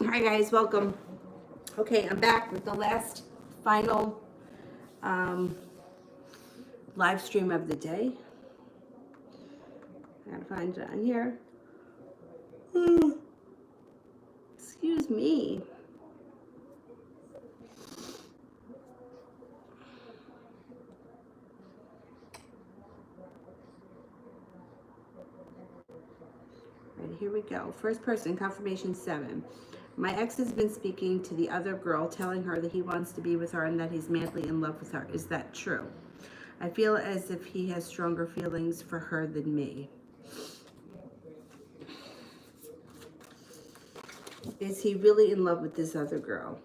Hi guys, welcome. Okay, I'm back with the last final live stream of the day. I gotta find it on here. Excuse me. Right, here we go. First person, confirmation 7. My ex has been speaking to the other girl, telling her that he wants to be with her and that he's madly in love with her. Is that true? I feel as if he has stronger feelings for her than me. Is he really in love with this other girl?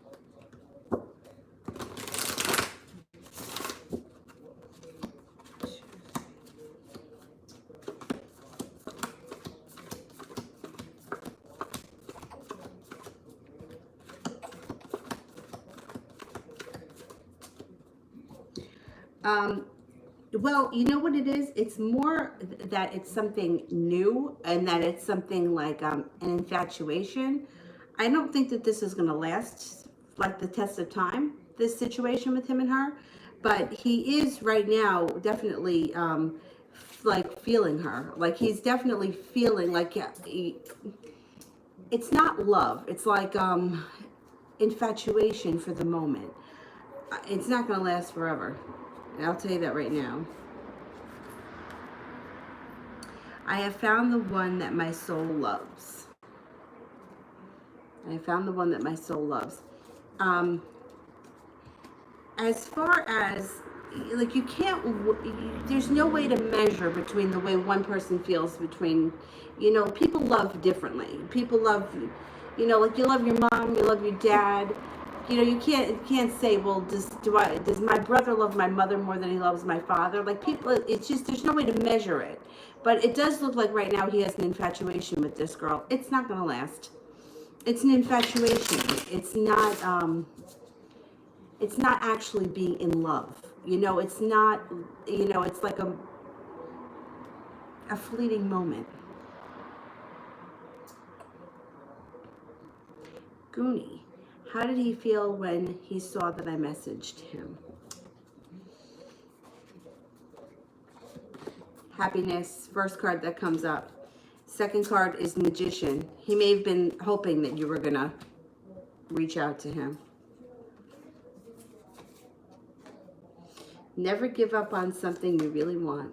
Well, you know what it is? It's more that it's something new and that it's something like an infatuation. I don't think that this is going to last like the test of time, this situation with him and her. But he is right now definitely like feeling her. Like he's definitely feeling like it's not love. It's like infatuation for the moment. It's not going to last forever. I'll tell you that right now. I have found the one that my soul loves. I have found the one that my soul loves. As far as, like, you can't, there's no way to measure between the way one person feels between, people love differently. People love, like you love your mom, you love your dad. You can't say, well, does my brother love my mother more than he loves my father? Like people, it's just, there's no way to measure it. But it does look like right now he has an infatuation with this girl. It's not going to last. It's an infatuation. It's not actually being in love. It's not, it's like a fleeting moment. Goonie, how did he feel when he saw that I messaged him? Happiness, first card that comes up. Second card is Magician. He may have been hoping that you were going to reach out to him. Never give up on something you really want.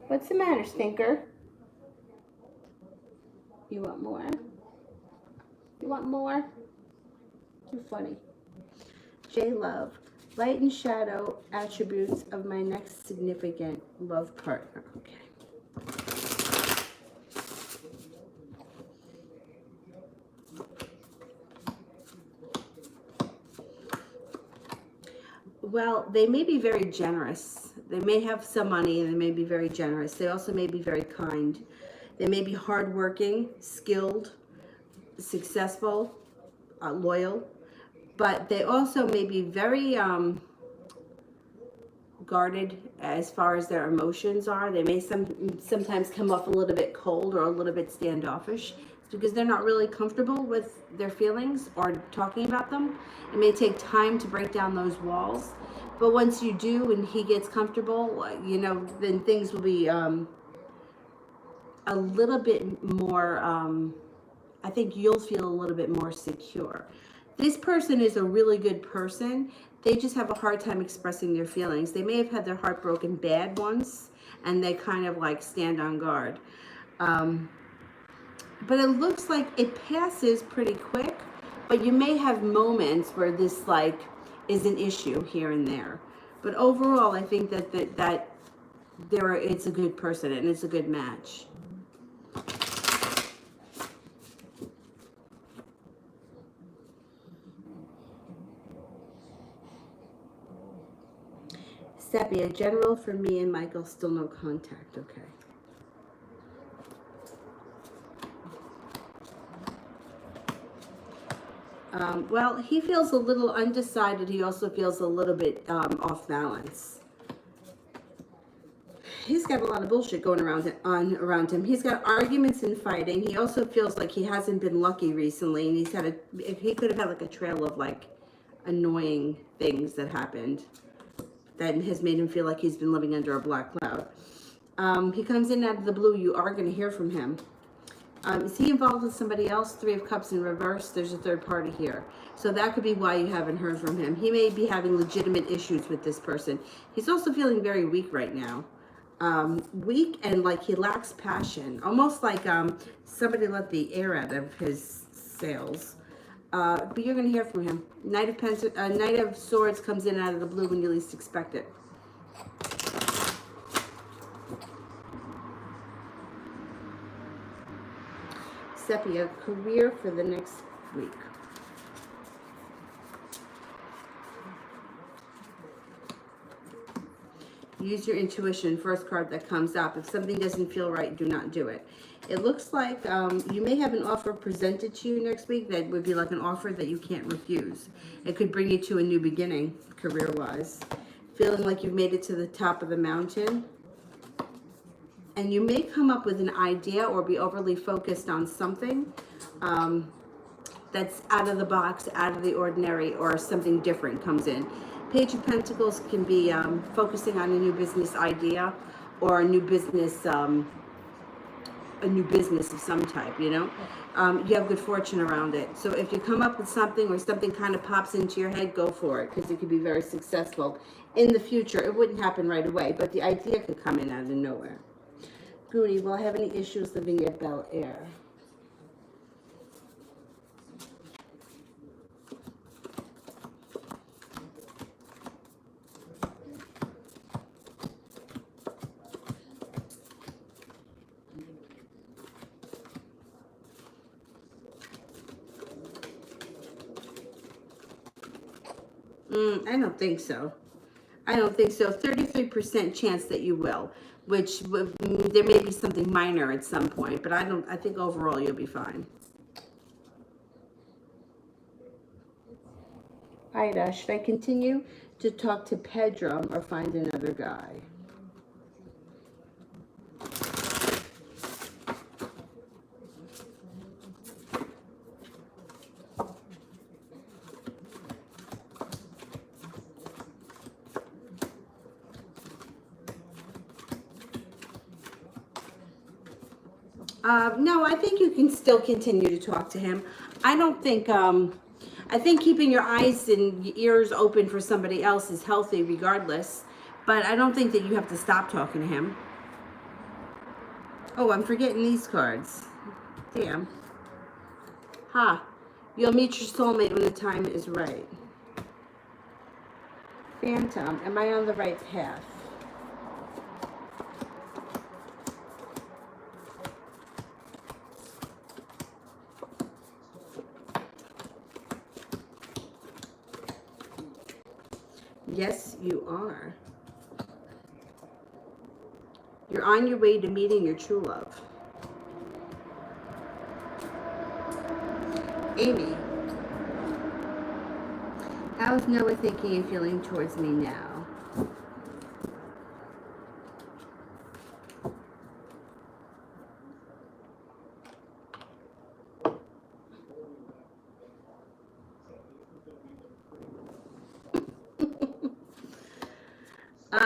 What's the matter, stinker? You want more? You want more? You're funny. J-Love. Light and shadow attributes of my next significant love partner. Okay. Well, they may be very generous. They may have some money and they may be very generous. They also may be very kind. They may be hardworking, skilled, successful, loyal. But they also may be very guarded as far as their emotions are. They may sometimes come off a little bit cold or a little bit standoffish. It's because they're not really comfortable with their feelings or talking about them. It may take time to break down those walls. But once you do and he gets comfortable, then things will be a little bit more, I think you'll feel a little bit more secure. This person is a really good person. They just have a hard time expressing their feelings. They may have had their heart broken bad once, and they kind of like stand on guard. But it looks like it passes pretty quick, but you may have moments where this like is an issue here and there. But overall, I think that it's a good person and it's a good match. Sepia, general for me and Michael, still no contact. Okay. Well, he feels a little undecided. He also feels a little bit off balance. He's got a lot of bullshit going around him. He's got arguments and fighting. He also feels like he hasn't been lucky recently, and he could have had like a trail of like annoying things that happened that has made him feel like he's been living under a black cloud. He comes in out of the blue. You are going to hear from him. Is he involved with somebody else? Three of Cups in reverse. There's a third party here. So that could be why you haven't heard from him. He may be having legitimate issues with this person. He's also feeling very weak right now. Weak and like he lacks passion. Almost like somebody let the air out of his sails. But you're going to hear from him. Knight of Swords comes in out of the blue when you least expect it. Sepia, career for the next week. Use your intuition, first card that comes up. If something doesn't feel right, do not do it. It looks like you may have an offer presented to you next week that would be like an offer that you can't refuse. It could bring you to a new beginning, career-wise. Feeling like you've made it to the top of the mountain. And you may come up with an idea or be overly focused on something that's out of the box, out of the ordinary, or something different comes in. Page of Pentacles can be focusing on a new business idea or a new business of some type, you know. You have good fortune around it. So if you come up with something or something kind of pops into your head, go for it, because it could be very successful in the future. It wouldn't happen right away, but the idea could come in out of nowhere. Goody, will I have any issues living at Bel Air? I don't think so. I don't think so. 33% chance that you will, which there may be something minor at some point, but I think overall you'll be fine. Ida, should I continue to talk to Pedro or find another guy? No, I think you can still continue to talk to him. I don't think, I think keeping your eyes and ears open for somebody else is healthy regardless, but I don't think that you have to stop talking to him. Oh, I'm forgetting these cards. Damn. Ha. You'll meet your soulmate when the time is right. Phantom, am I on the right path? Yes, you are. You're on your way to meeting your true love. Amy, how is Noah thinking and feeling towards me now?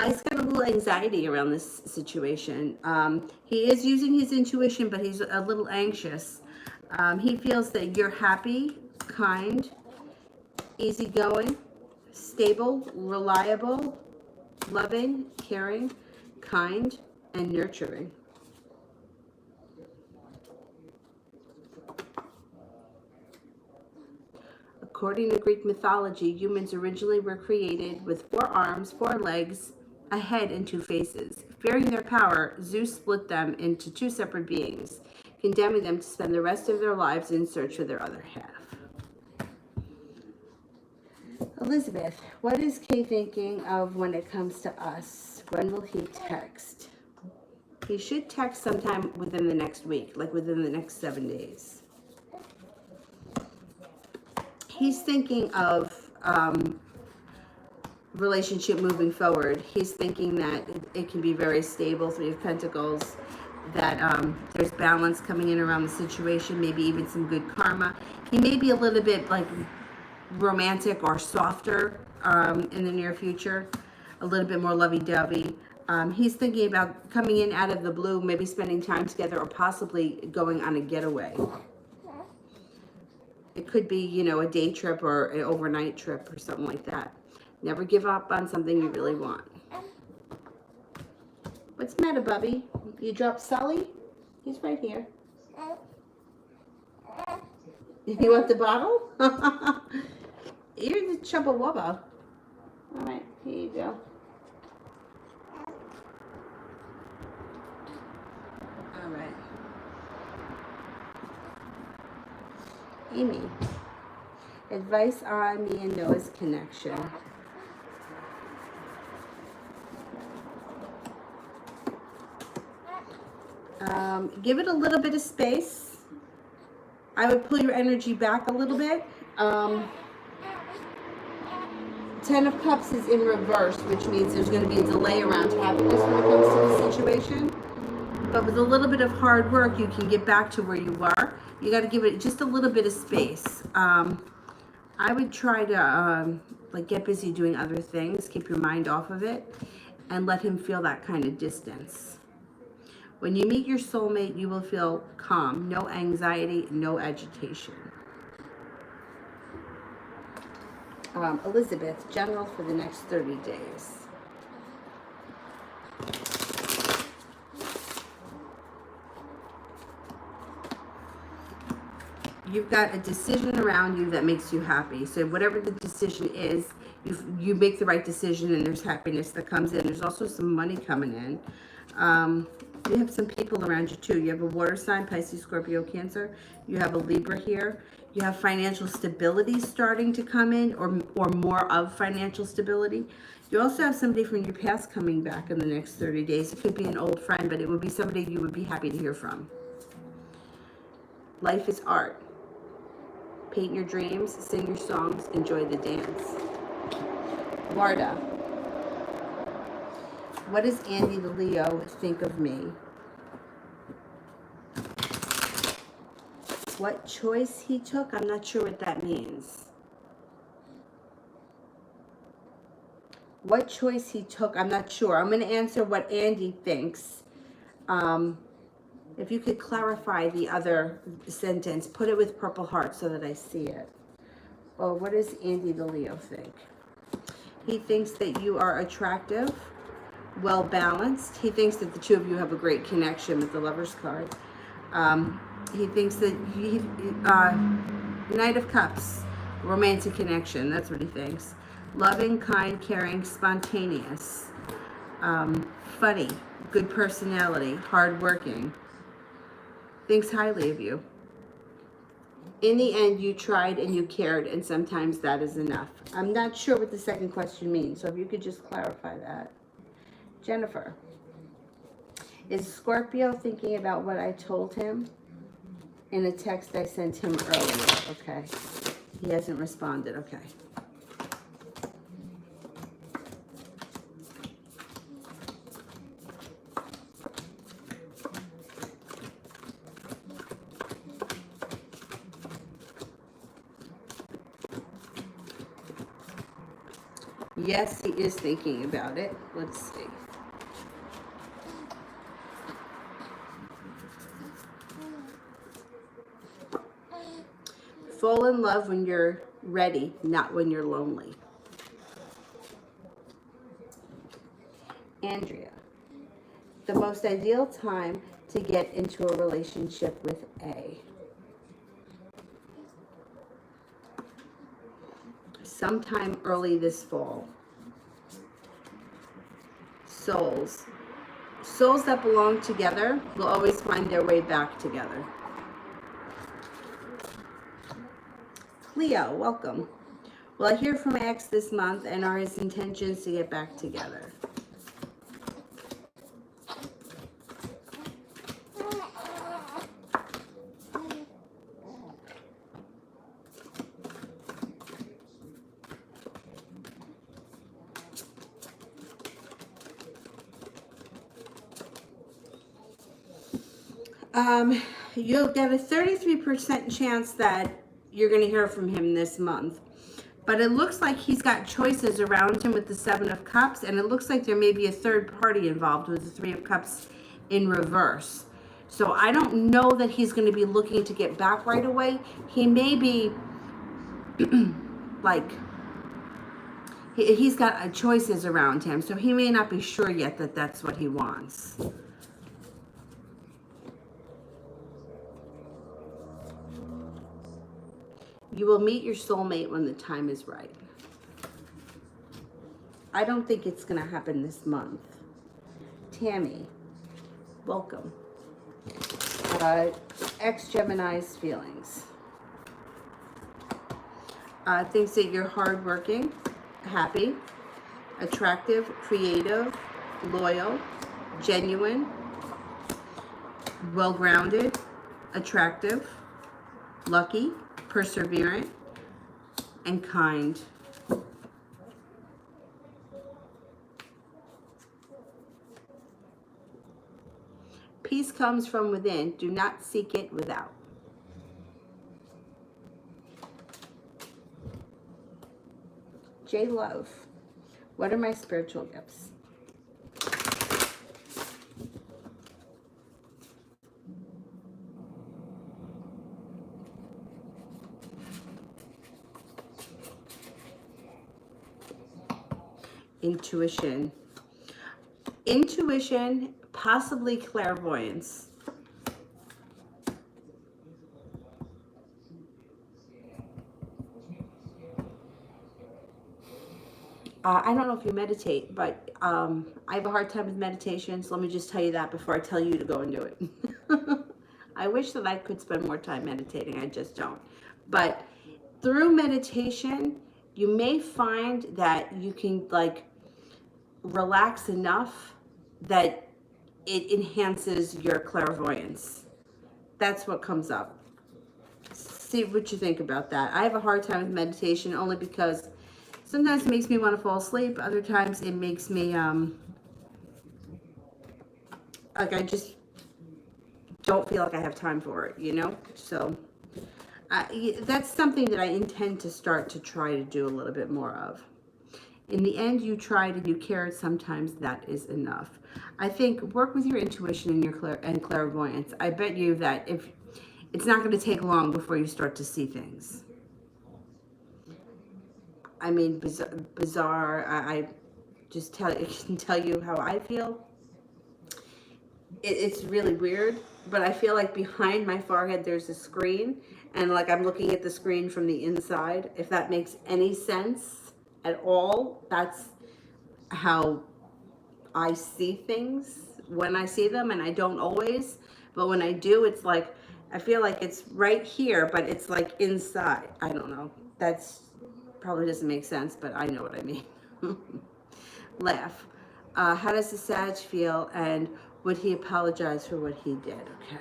He's got a little anxiety around this situation. He is using his intuition, but he's a little anxious. He feels that you're happy, kind, easygoing, stable, reliable, loving, caring, kind, and nurturing. According to Greek mythology, humans originally were created with 4 arms, 4 legs, a head, and 2 faces. Fearing their power, Zeus split them into 2 separate beings, condemning them to spend the rest of their lives in search of their other half. Elizabeth, what is Kay thinking of when it comes to us? When will he text? He should text sometime within the next week, like within the next 7 days. He's thinking of relationship moving forward. He's thinking that it can be very stable, Three of Pentacles, that there's balance coming in around the situation, maybe even some good karma. He may be a little bit like romantic or softer in the near future, a little bit more lovey-dovey. He's thinking about coming in out of the blue, maybe spending time together or possibly going on a getaway. It could be, you know, a day trip or an overnight trip or something like that. Never give up on something you really want. What's the matter, Bubby? You dropped Sully? He's right here. You want the bottle? You're the Chubba Wubba. All right, here you go. All right. Amy, advice on me and Noah's connection. Give it a little bit of space. I would pull your energy back a little bit. 10 of Cups is in reverse, which means there's going to be a delay around happiness when it comes to the situation. But with a little bit of hard work, you can get back to where you were. You got to give it just a little bit of space. I would try to like get busy doing other things, keep your mind off of it, and let him feel that kind of distance. When you meet your soulmate, you will feel calm, no anxiety, no agitation. Elizabeth, general for the next 30 days. You've got a decision around you that makes you happy. So whatever the decision is, you make the right decision and there's happiness that comes in. There's also some money coming in. You have some people around you too. You have a water sign, Pisces, Scorpio, Cancer. You have a Libra here. You have financial stability starting to come in, or more of financial stability. You also have somebody from your past coming back in the next 30 days. It could be an old friend, but it would be somebody you would be happy to hear from. Life is art. Paint your dreams, sing your songs, enjoy the dance. Warda. What does Andy the Leo think of me? What choice he took? I'm not sure what that means. What choice he took? I'm not sure. I'm going to answer what Andy thinks. If you could clarify the other sentence, put it with purple heart so that I see it. Or what does Andy the Leo think? He thinks that you are attractive, well balanced. He thinks that the two of you have a great connection with the Lover's card. He thinks that Knight of Cups, romantic connection. That's what he thinks. Loving, kind, caring, spontaneous, funny, good personality, hardworking. Thinks highly of you. In the end, you tried and you cared, and sometimes that is enough. I'm not sure what the second question means, so if you could just clarify that. Jennifer, is Scorpio thinking about what I told him in a text I sent him earlier? Okay. He hasn't responded. Okay. Yes, he is thinking about it. Let's see. Fall in love when you're ready, not when you're lonely. Andrea, the most ideal time to get into a relationship with A. Sometime early this fall. Souls that belong together will always find their way back together. Cleo, welcome. Will I hear from my ex this month, and are his intentions to get back together? You'll get a 33% chance that you're going to hear from him this month. But it looks like he's got choices around him with the Seven of Cups, and it looks like there may be a third party involved with the Three of Cups in reverse. So I don't know that he's going to be looking to get back right away. He may be like, he's got choices around him, so he may not be sure yet that that's what he wants. You will meet your soulmate when the time is right. I don't think it's going to happen this month. Tammy, welcome. Ex-Gemini's feelings. Thinks that you're hardworking, happy, attractive, creative, loyal, genuine, well-grounded, attractive, lucky, perseverant, and kind. Peace comes from within. Do not seek it without. J Love, what are my spiritual gifts? Intuition. Intuition, possibly clairvoyance. I don't know if you meditate, but I have a hard time with meditation, so let me just tell you that before I tell you to go and do it. I wish that I could spend more time meditating. I just don't. But through meditation, you may find that you can like relax enough that it enhances your clairvoyance. That's what comes up. See what you think about that. I have a hard time with meditation only because sometimes it makes me want to fall asleep. Other times it makes me like I just don't feel like I have time for it, you know? So that's something that I intend to start to try to do a little bit more of. In the end, you tried and you cared. Sometimes that is enough. I think work with your intuition and your clairvoyance. I bet you that if it's not going to take long before you start to see things. I mean, bizarre. I just can tell you how I feel. It's really weird, but I feel like behind my forehead there's a screen, and like I'm looking at the screen from the inside. If that makes any sense at all, that's how I see things when I see them, and I don't always, but when I do, it's like I feel like it's right here, but it's like inside. I don't know. That's probably doesn't make sense, but I know what I mean. Laugh. How does the Sag feel, and would he apologize for what he did? Okay.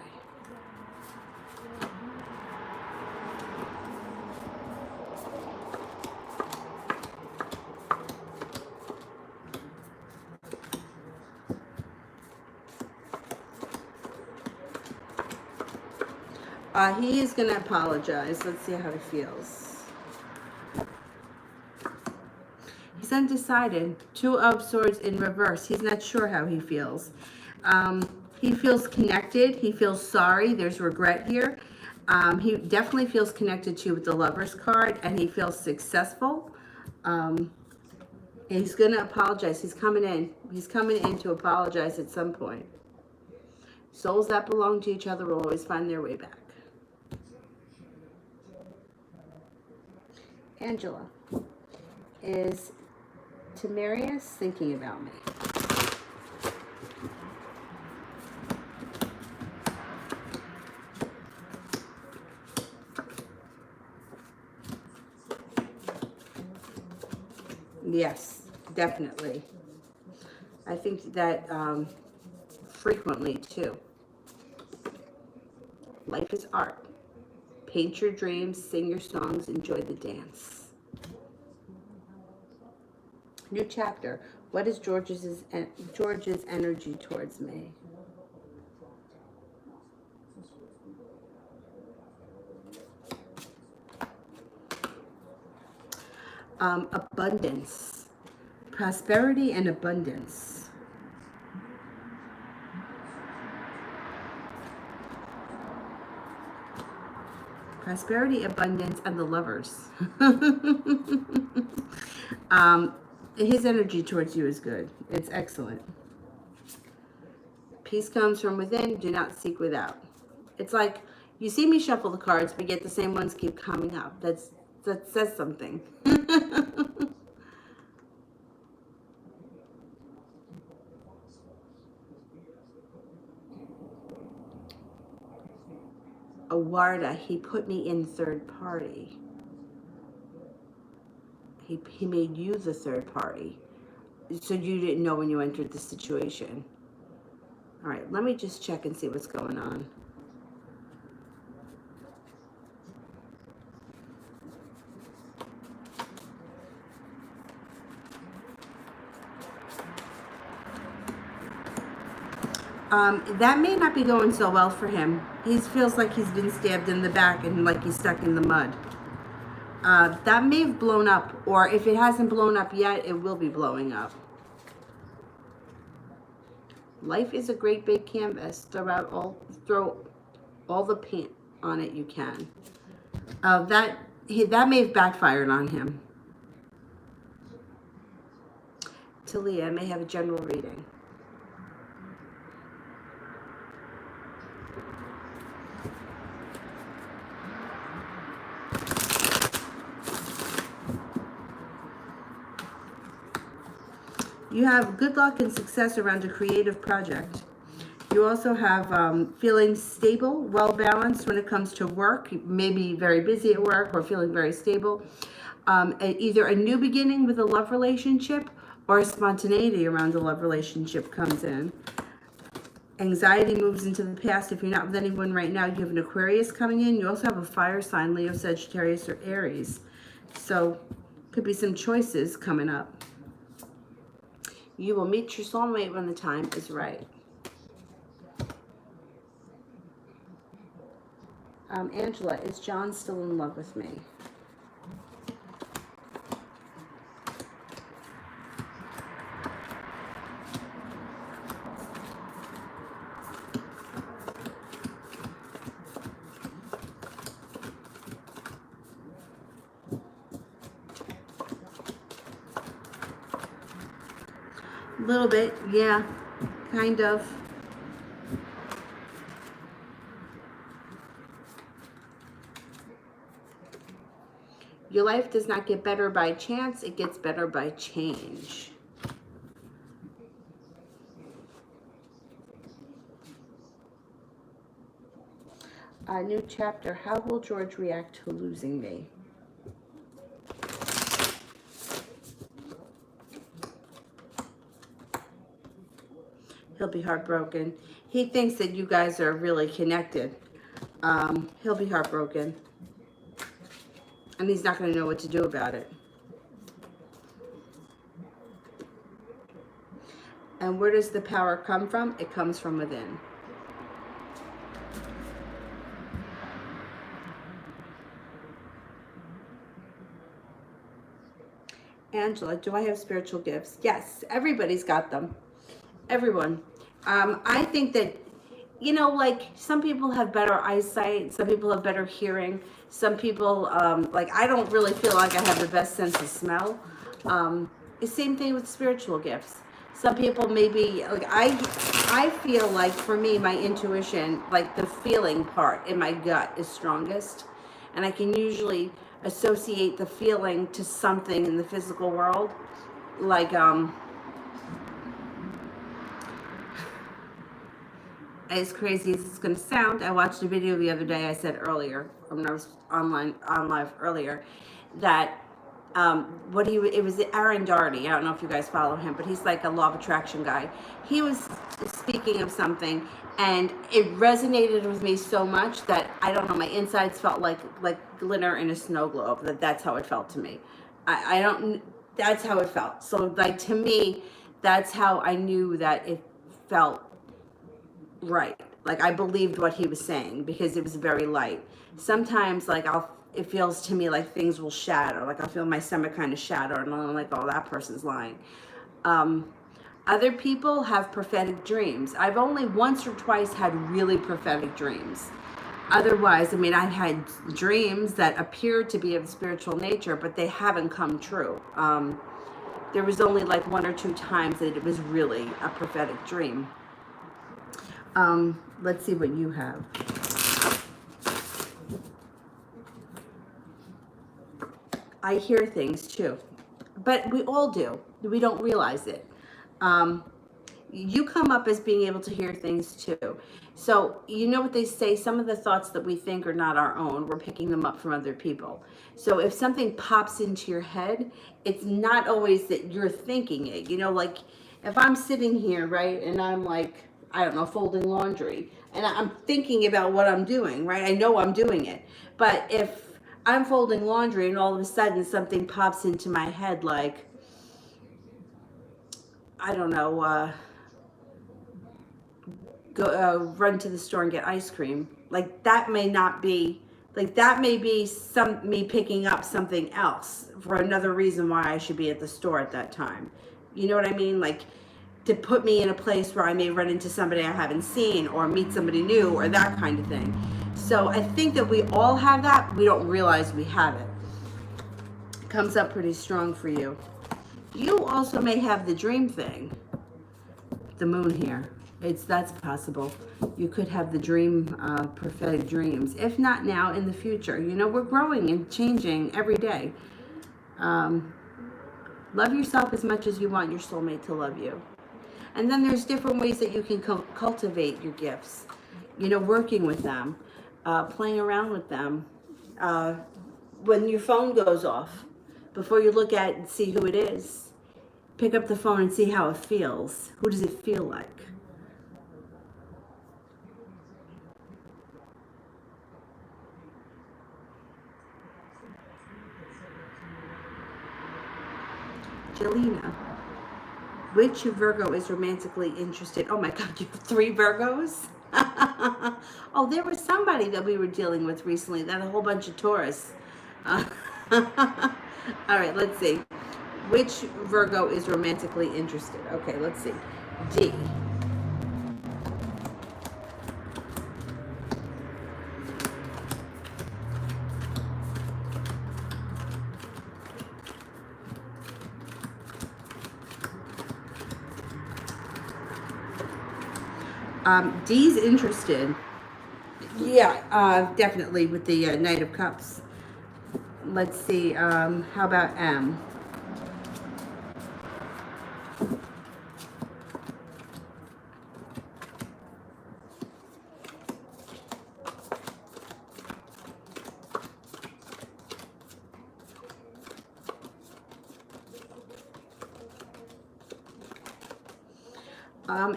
He is going to apologize. Let's see how he feels. He's undecided. Two of Swords in reverse. He's not sure how he feels. He feels connected. He feels sorry. There's regret here. He definitely feels connected to you with the Lover's card, and he feels successful. And he's going to apologize. He's coming in. He's coming in to apologize at some point. Souls that belong to each other will always find their way back. Angela, is Tamarius thinking about me? Yes, definitely. I think that frequently too. Life is art. Paint your dreams, sing your songs, enjoy the dance. New chapter. What is George's energy towards me? Abundance, prosperity and abundance. Prosperity, abundance, and the Lovers. His energy towards you is good. It's excellent. Peace comes from within. Do not seek without. It's like you see me shuffle the cards, but yet the same ones keep coming up. That says something. Awarda, he put me in third party. He made you the third party. So you didn't know when you entered the situation. All right, let me just check and see what's going on. That may not be going so well for him. He feels like he's been stabbed in the back and like he's stuck in the mud. That may have blown up, or if it hasn't blown up yet, it will be blowing up. Life is a great big canvas. Throw all the paint on it you can. That may have backfired on him. Talia, I may have a general reading. You have good luck and success around a creative project. You also have feeling stable, well-balanced when it comes to work. You may be very busy at work or feeling very stable. Either a new beginning with a love relationship or a spontaneity around a love relationship comes in. Anxiety moves into the past. If you're not with anyone right now, you have an Aquarius coming in. You also have a fire sign, Leo, Sagittarius, or Aries. So could be some choices coming up. You will meet your soulmate when the time is right. Angela, is John still in love with me? A little bit, yeah, kind of. Your life does not get better by chance, it gets better by change. A new chapter. How will George react to losing me? He'll be heartbroken. He thinks that you guys are really connected. He'll be heartbroken. And he's not going to know what to do about it. And where does the power come from? It comes from within. Angela, do I have spiritual gifts? Yes, everybody's got them. Everyone. I think that, you know, like some people have better eyesight, some people have better hearing, some people, like I don't really feel like I have the best sense of smell. The same thing with spiritual gifts. Some people maybe, like I feel like for me, my intuition, like the feeling part in my gut is strongest. And I can usually associate the feeling to something in the physical world. Like, as crazy as it's going to sound, I watched a video the other day. I said earlier, when I was on live earlier, that it was Aaron Doherty. I don't know if you guys follow him, but he's like a law of attraction guy. He was speaking of something, and it resonated with me so much that I don't know, my insides felt like glitter in a snow globe. That's how it felt to me. I don't. That's how it felt. So like to me, that's how I knew that it felt right. Like I believed what he was saying because it was very light. Sometimes like it feels to me like things will shatter. Like I'll feel my stomach kind of shatter and I'm like, oh, that person's lying. Other people have prophetic dreams. I've only once or twice had really prophetic dreams. Otherwise, I mean, I had dreams that appeared to be of spiritual nature, but they haven't come true. There was only like one or two times that it was really a prophetic dream. Let's see what you have. I hear things too, but we all do. We don't realize it. You come up as being able to hear things too. So you know what they say, some of the thoughts that we think are not our own, we're picking them up from other people. So if something pops into your head, it's not always that you're thinking it. You know, like if I'm sitting here, right, and I'm like, I don't know, folding laundry, and I'm thinking about what I'm doing, right? I know I'm doing it. But if I'm folding laundry and all of a sudden something pops into my head like, I don't know, go run to the store and get ice cream, like that may not be, like that may be some me picking up something else for another reason why I should be at the store at that time. You know what I mean? Like to put me in a place where I may run into somebody I haven't seen or meet somebody new or that kind of thing. So I think that we all have that. We don't realize we have it. It comes up pretty strong for you. You also may have the dream thing. The moon here. That's possible. You could have the dream, prophetic dreams. If not now, in the future. You know, we're growing and changing every day. Love yourself as much as you want your soulmate to love you. And then there's different ways that you can cultivate your gifts. You know, working with them, playing around with them. When your phone goes off, before you look at it and see who it is, pick up the phone and see how it feels. Who does it feel like? Jelena, which Virgo is romantically interested? Oh my God, you have 3 Virgos? Oh, there was somebody that we were dealing with recently, that a whole bunch of Taurus. All right, let's see. Which Virgo is romantically interested? Okay, let's see. D. D's interested. Yeah, definitely with the Knight of Cups. Let's see, how about M?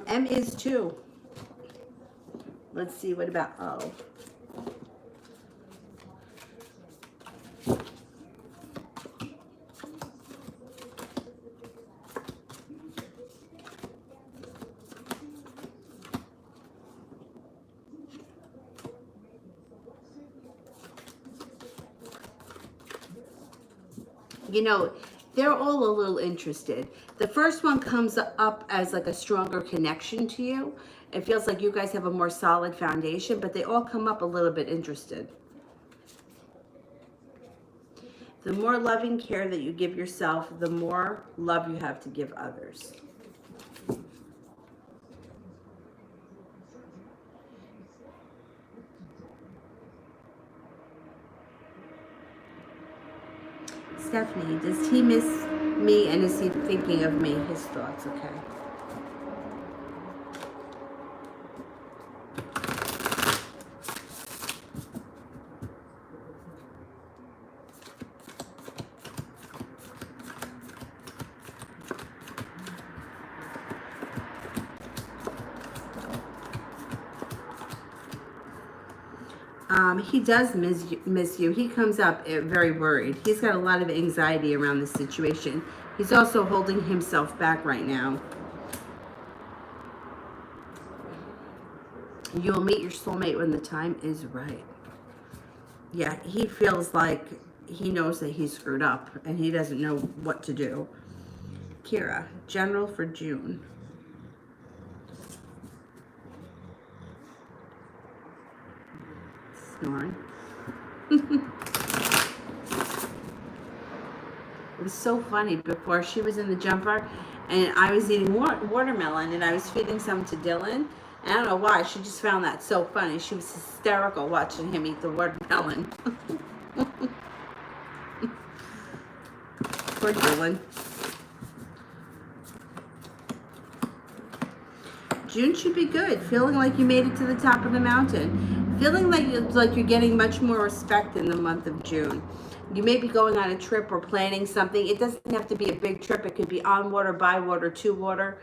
M is 2. Let's see, what about O? You know, they're all a little interested. The first one comes up as like a stronger connection to you. It feels like you guys have a more solid foundation, but they all come up a little bit interested. The more loving care that you give yourself, the more love you have to give others. Stephanie, does he miss me and is he thinking of me? His thoughts, okay. He does miss you. He comes up very worried. He's got a lot of anxiety around this situation. He's also holding himself back right now. You will meet your soulmate when the time is right. Yeah, he feels like he knows that he's screwed up and he doesn't know what to do. Kira, general for June. Snoring. It was so funny. Before, she was in the jumper and I was eating watermelon and I was feeding some to Dylan. And I don't know why. She just found that so funny. She was hysterical watching him eat the watermelon. Poor Dylan. June should be good. Feeling like you made it to the top of the mountain. Feeling like you're getting much more respect in the month of June. You may be going on a trip or planning something. It doesn't have to be a big trip. It could be on water, by water, to water.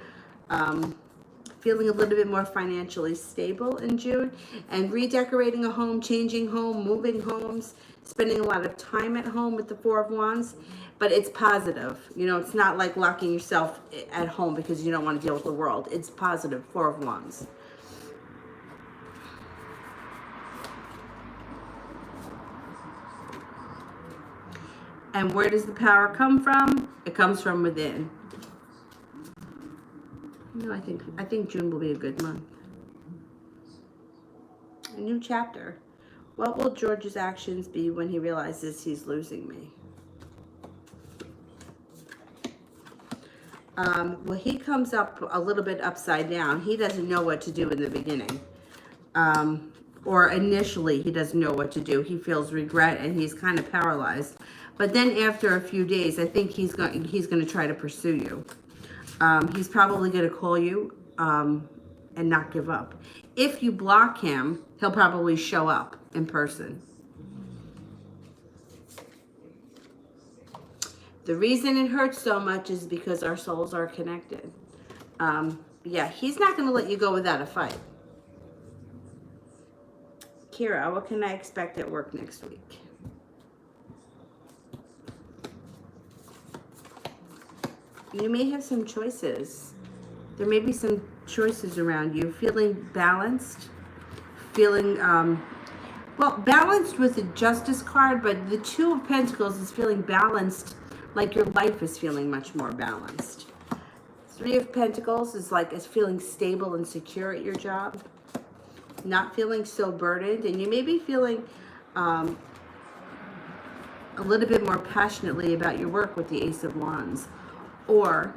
Feeling a little bit more financially stable in June. And redecorating a home, changing home, moving homes, spending a lot of time at home with the Four of Wands. But it's positive. You know, it's not like locking yourself at home because you don't want to deal with the world. It's positive. Four of Wands. And where does the power come from? It comes from within. You know, I think June will be a good month. A new chapter. What will George's actions be when he realizes he's losing me? Well, he comes up a little bit upside down. He doesn't know what to do in the beginning. Or initially, he doesn't know what to do. He feels regret and he's kind of paralyzed. But then after a few days, I think he's going to try to pursue you. He's probably going to call you and not give up. If you block him, he'll probably show up in person. The reason it hurts so much is because our souls are connected. Yeah, he's not going to let you go without a fight. Kira, what can I expect at work next week? You may have some choices. There may be some choices around you. Feeling balanced. Feeling, well, balanced with the Justice card, but the Two of Pentacles is feeling balanced, like your life is feeling much more balanced. Three of Pentacles is like it's feeling stable and secure at your job. Not feeling so burdened. And you may be feeling a little bit more passionately about your work with the Ace of Wands. Or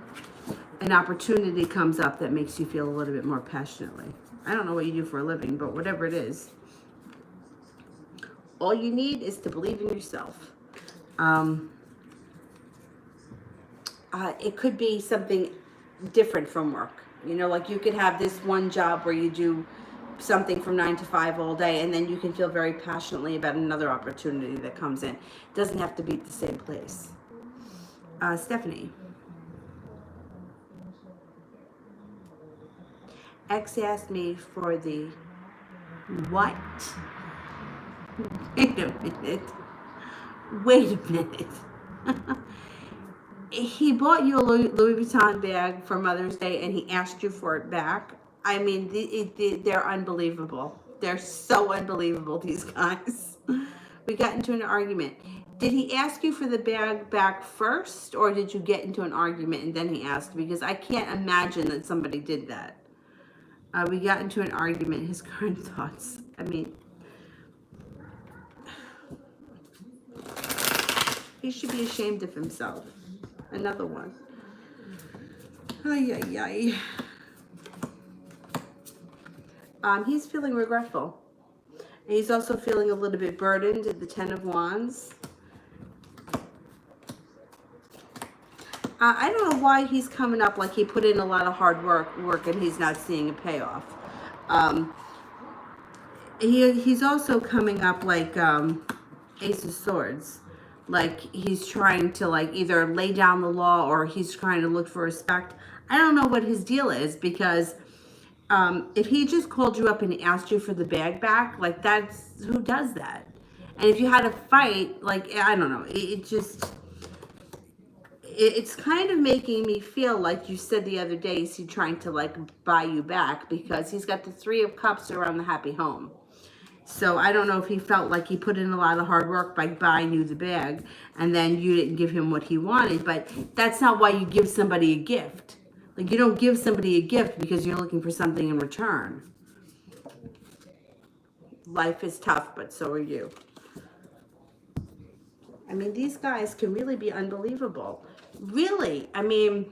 an opportunity comes up that makes you feel a little bit more passionately. I don't know what you do for a living, but whatever it is, all you need is to believe in yourself. It could be something different from work. You know, like you could have this one job where you do something from 9 to 5 all day, and then you can feel very passionately about another opportunity that comes in. It doesn't have to be at the same place. Stephanie. X asked me for the what? Wait a minute. Wait a minute. He bought you a Louis Vuitton bag for Mother's Day and he asked you for it back. I mean, they're unbelievable. They're so unbelievable, these guys. We got into an argument. Did he ask you for the bag back first, or did you get into an argument and then he asked? Because I can't imagine that somebody did that. We got into an argument. His current thoughts. I mean, he should be ashamed of himself. Another one. Ay, ay, ay. He's feeling regretful. And he's also feeling a little bit burdened at the Ten of Wands. I don't know why he's coming up like he put in a lot of hard work and he's not seeing a payoff. He's also coming up like Ace of Swords. Like he's trying to like either lay down the law or he's trying to look for respect. I don't know what his deal is, because if he just called you up and asked you for the bag back, like that's, who does that? And if you had a fight, like, I don't know, it's kind of making me feel like you said the other day, is he trying to like buy you back, because he's got the Three of Cups around the happy home. So I don't know if he felt like he put in a lot of hard work by buying you the bag and then you didn't give him what he wanted, but that's not why you give somebody a gift. Like, you don't give somebody a gift because you're looking for something in return. Life is tough, but so are you. I mean, these guys can really be unbelievable. Really. I mean,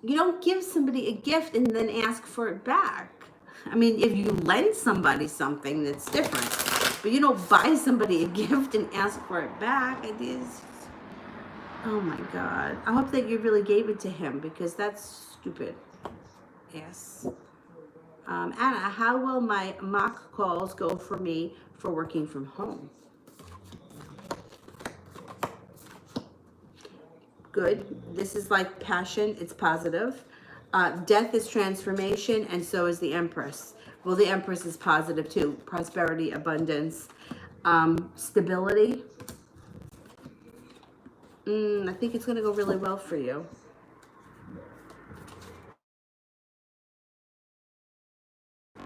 you don't give somebody a gift and then ask for it back. I mean, if you lend somebody something, that's different. But you don't buy somebody a gift and ask for it back. It is, oh my God. I hope that you really gave it to him, because that's stupid. Yes. Anna, how will my mock calls go for me for working from home? Good. This is like passion. It's positive. Death is transformation, and so is the Empress. Well, the Empress is positive too. Prosperity, abundance, stability. I think it's going to go really well for you.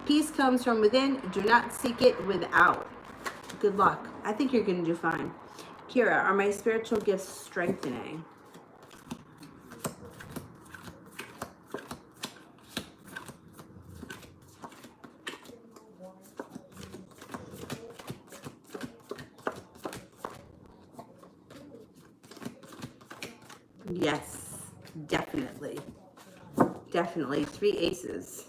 Peace comes from within. Do not seek it without. Good luck. I think you're going to do fine. Kira, are my spiritual gifts strengthening? Yes, definitely. Definitely. 3 aces.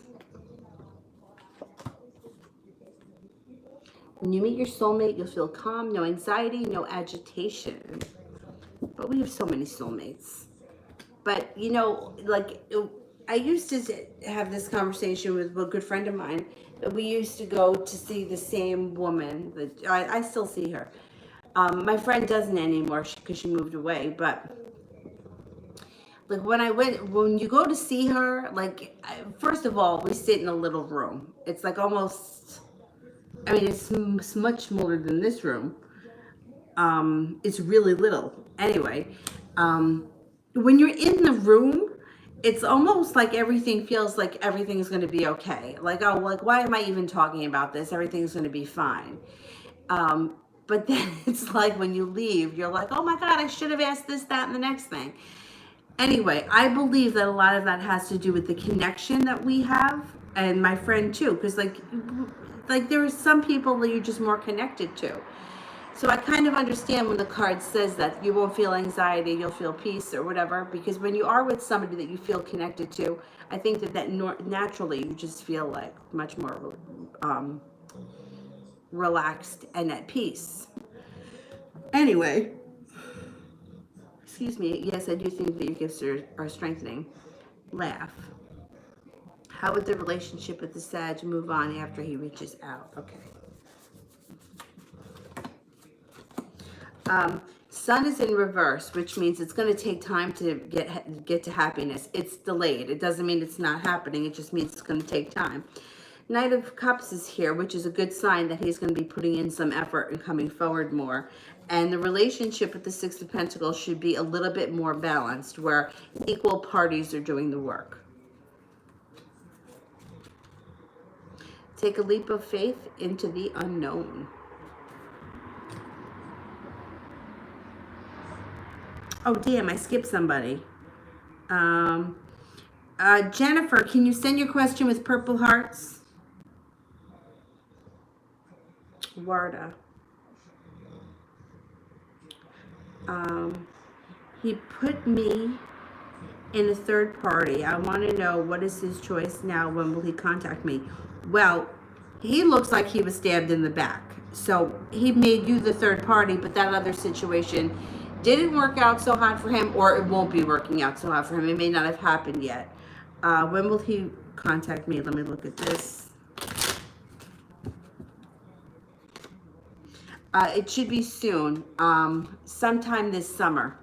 When you meet your soulmate, you'll feel calm, no anxiety, no agitation. But we have so many soulmates. But, you know, like, I used to have this conversation with a good friend of mine. That we used to go to see the same woman. That I still see her. My friend doesn't anymore because she moved away. But like when you go to see her, like, first of all, we sit in a little room. It's like almost, I mean, it's much smaller than this room. It's really little. Anyway, when you're in the room, it's almost like everything feels like everything is going to be okay. Like, oh, like, why am I even talking about this? Everything's going to be fine. But then it's like when you leave, you're like, oh my God, I should have asked this, that, and the next thing. Anyway, I believe that a lot of that has to do with the connection that we have, and my friend too, because like there are some people that you're just more connected to. So I kind of understand when the card says that you won't feel anxiety, you'll feel peace or whatever, because when you are with somebody that you feel connected to, I think that naturally you just feel like much more relaxed and at peace. Anyway, excuse me, yes, I do think that your gifts are strengthening. Laugh. How would the relationship with the Sag move on after he reaches out? Okay. Sun is in reverse, which means it's going to take time to get to happiness. It's delayed. It doesn't mean it's not happening. It just means it's going to take time. Knight of Cups is here, which is a good sign that he's going to be putting in some effort and coming forward more. And the relationship with the Six of Pentacles should be a little bit more balanced, where equal parties are doing the work. Take a leap of faith into the unknown. Oh, damn, I skipped somebody. Jennifer, can you send your question with purple hearts? Warda. He put me in a third party. I want to know, what is his choice now? When will he contact me? Well, he looks like he was stabbed in the back. So he made you the third party, but that other situation didn't work out so hot for him, or it won't be working out so hot for him. It may not have happened yet. When will he contact me? Let me look at this. It should be soon, sometime this summer.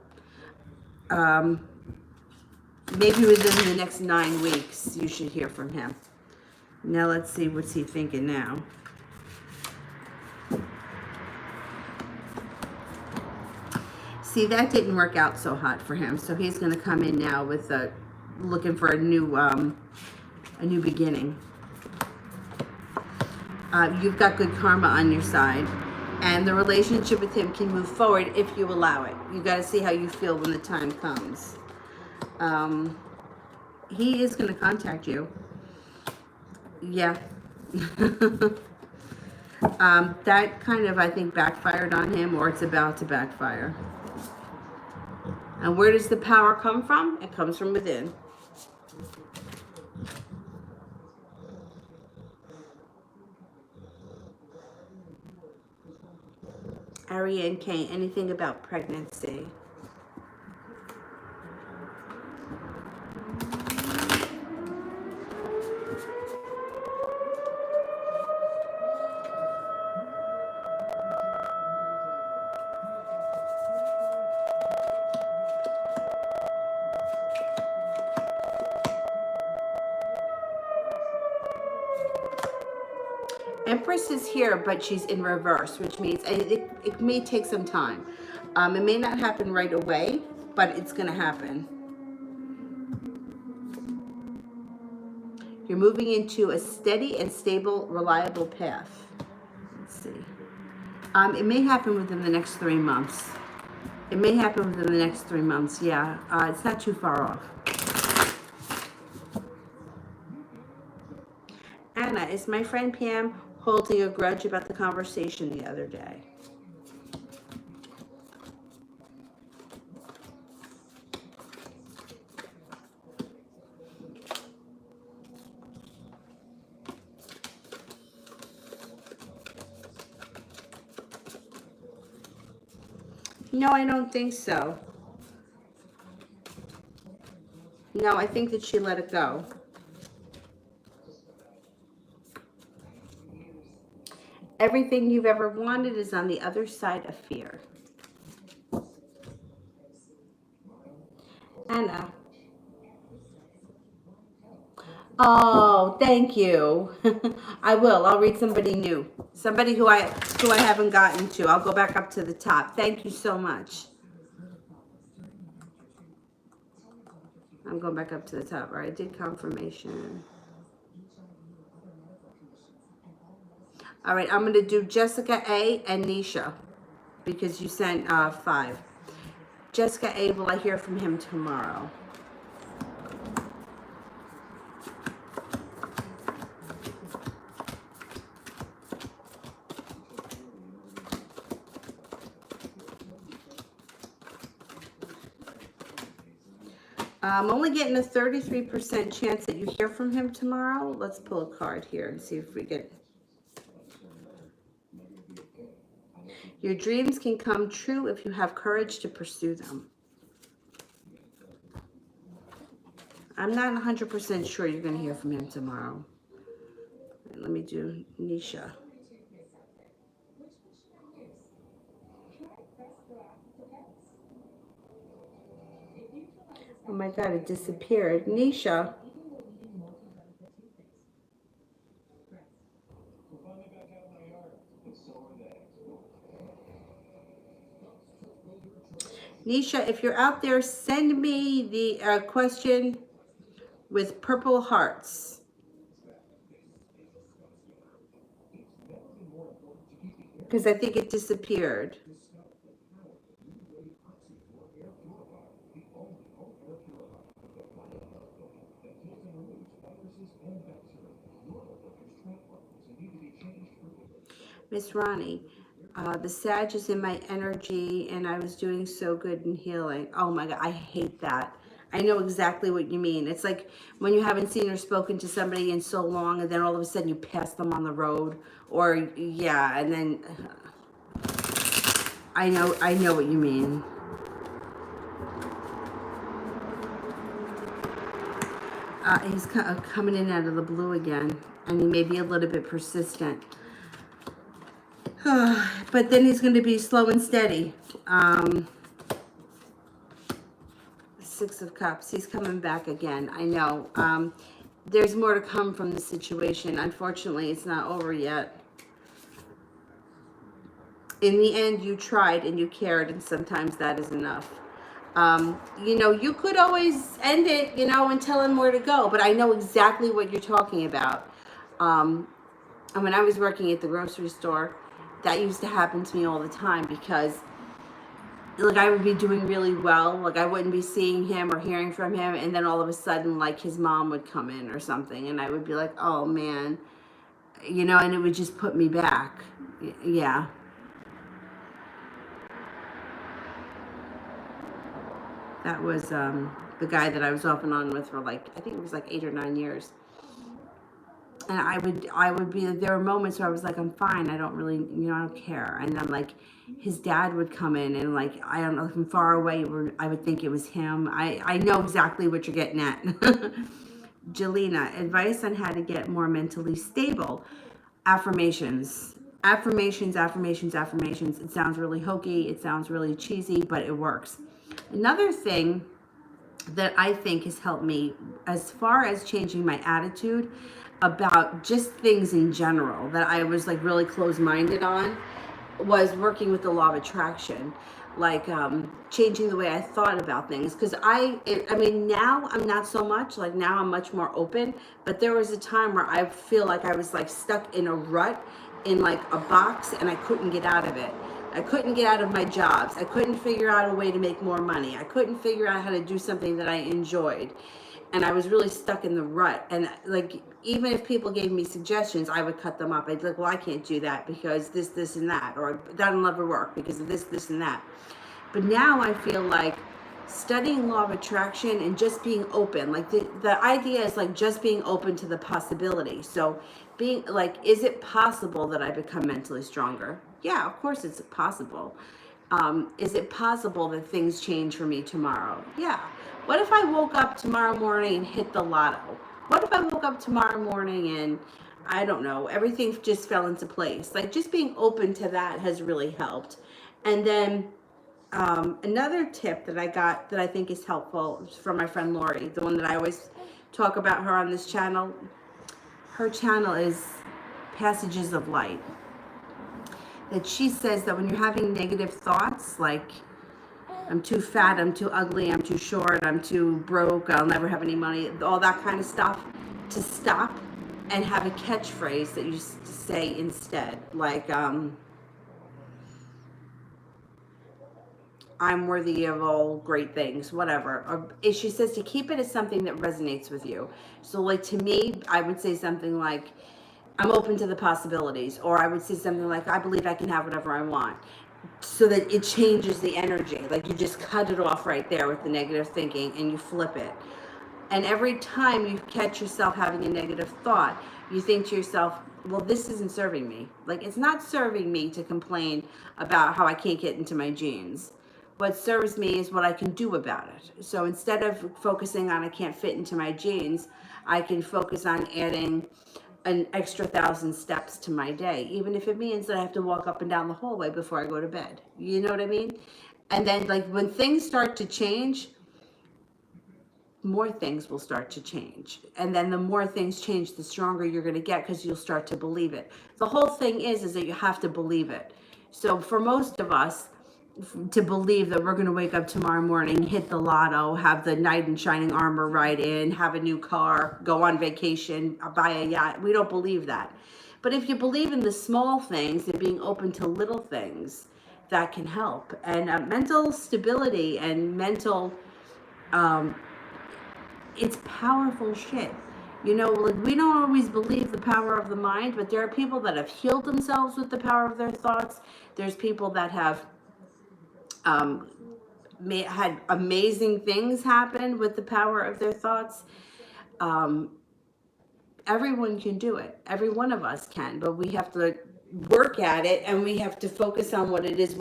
Maybe within the next 9 weeks, you should hear from him. Now let's see, what's he thinking now? See, that didn't work out so hot for him. So he's going to come in now with looking for a new beginning. You've got good karma on your side, and the relationship with him can move forward if you allow it. You got to see how you feel when the time comes. He is going to contact you. Yeah. That kind of, I think, backfired on him, or it's about to backfire. And where does the power come from? It comes from within. Ariane K, anything about pregnancy? Empress is here, but she's in reverse, which means it may take some time. It may not happen right away, but it's going to happen. You're moving into a steady and stable, reliable path. Let's see. It may happen within the next 3 months. It may happen within the next 3 months, yeah. It's not too far off. Anna, is my friend Pam holding a grudge about the conversation the other day? No, I don't think so. No, I think that she let it go. Everything you've ever wanted is on the other side of fear. Anna. Oh, thank you. I will. I'll read somebody new. Somebody who I haven't gotten to. I'll go back up to the top. Thank you so much. I'm going back up to the top. All right, I did confirmation. All right, I'm going to do Jessica A and Nisha because you sent 5. Jessica A, will I hear from him tomorrow? I'm only getting a 33% chance that you hear from him tomorrow. Let's pull a card here and see if we get... Your dreams can come true if you have courage to pursue them. I'm not 100% sure you're going to hear from him tomorrow. Let me do Nisha. Oh my God, it disappeared. Nisha. Nisha, if you're out there, send me the question with purple hearts. Because I think it disappeared. Miss Ronnie, the Sag is in my energy and I was doing so good in healing. Oh my God, I hate that. I know exactly what you mean. It's like when you haven't seen or spoken to somebody in so long and then all of a sudden you pass them on the road, or yeah, and then I know what you mean. He's coming in out of the blue again, and he may be a little bit persistent. But then he's going to be slow and steady. 6 of Cups. He's coming back again. I know. There's more to come from the situation. Unfortunately, it's not over yet. In the end, you tried and you cared, and sometimes that is enough. You could always end it, and tell him where to go, but I know exactly what you're talking about. And when I was working at the grocery store, that used to happen to me all the time because, like, I would be doing really well, like I wouldn't be seeing him or hearing from him, and then all of a sudden, like, his mom would come in or something, and I would be like, oh man, and it would just put me back. Yeah. That was the guy that I was off and on with for, like, I think it was like 8 or 9 years. And I would be, there were moments where I was like, I'm fine, I don't really, I don't care. And then, like, his dad would come in, and, like, I don't know, from far away, I would think it was him. I know exactly what you're getting at. Jelena, advice on how to get more mentally stable. Affirmations. Affirmations, affirmations, affirmations. It sounds really hokey, it sounds really cheesy, but it works. Another thing that I think has helped me as far as changing my attitude about just things in general that I was, like, really closed-minded on, was working with the law of attraction, like, changing the way I thought about things. Because I mean, now I'm not so much, like, now I'm much more open, but there was a time where I feel like I was, like, stuck in a rut, in, like, a box, and I couldn't get out of it. I couldn't get out of my jobs. I couldn't figure out a way to make more money. I couldn't figure out how to do something that I enjoyed. And I was really stuck in the rut. And, like, even if people gave me suggestions, I would cut them up. I'd be like, well, I can't do that because this, and that. Or that'll never work because of this, and that. But now I feel like studying law of attraction and just being open, like, the idea is, like, just being open to the possibility. So being like, is it possible that I become mentally stronger? Yeah, of course it's possible. Is it possible that things change for me tomorrow? Yeah. What if I woke up tomorrow morning and hit the lotto? What if I woke up tomorrow morning and, I don't know, everything just fell into place? Like, just being open to that has really helped. And then another tip that I got that I think is helpful is from my friend Lori, the one that I always talk about her on this channel. Her channel is Passages of Light. That she says that when you're having negative thoughts, like, I'm too fat, I'm too ugly, I'm too short, I'm too broke, I'll never have any money, all that kind of stuff, to stop and have a catchphrase that you say instead. Like, I'm worthy of all great things, whatever. Or she says to keep it as something that resonates with you. So, like, to me, I would say something like, I'm open to the possibilities. Or I would say something like, I believe I can have whatever I want. So that it changes the energy. Like, you just cut it off right there with the negative thinking and you flip it. And every time you catch yourself having a negative thought, you think to yourself, well, this isn't serving me. Like, it's not serving me to complain about how I can't get into my jeans. What serves me is what I can do about it. So instead of focusing on I can't fit into my jeans, I can focus on adding an extra 1,000 steps to my day, even if it means that I have to walk up and down the hallway before I go to bed. You know what I mean? And then, like, when things start to change, more things will start to change. And then the more things change, the stronger you're going to get, because you'll start to believe it. The whole thing is that you have to believe it. So for most of us, to believe that we're going to wake up tomorrow morning, hit the lotto, have the knight in shining armor ride in, have a new car, go on vacation, buy a yacht. We don't believe that. But if you believe in the small things and being open to little things, that can help. And mental stability and mental, it's powerful shit. Like, we don't always believe the power of the mind, but there are people that have healed themselves with the power of their thoughts. There's people that have had amazing things happen with the power of their thoughts. Everyone can do it. Every one of us can, but we have to work at it, and we have to focus on what it is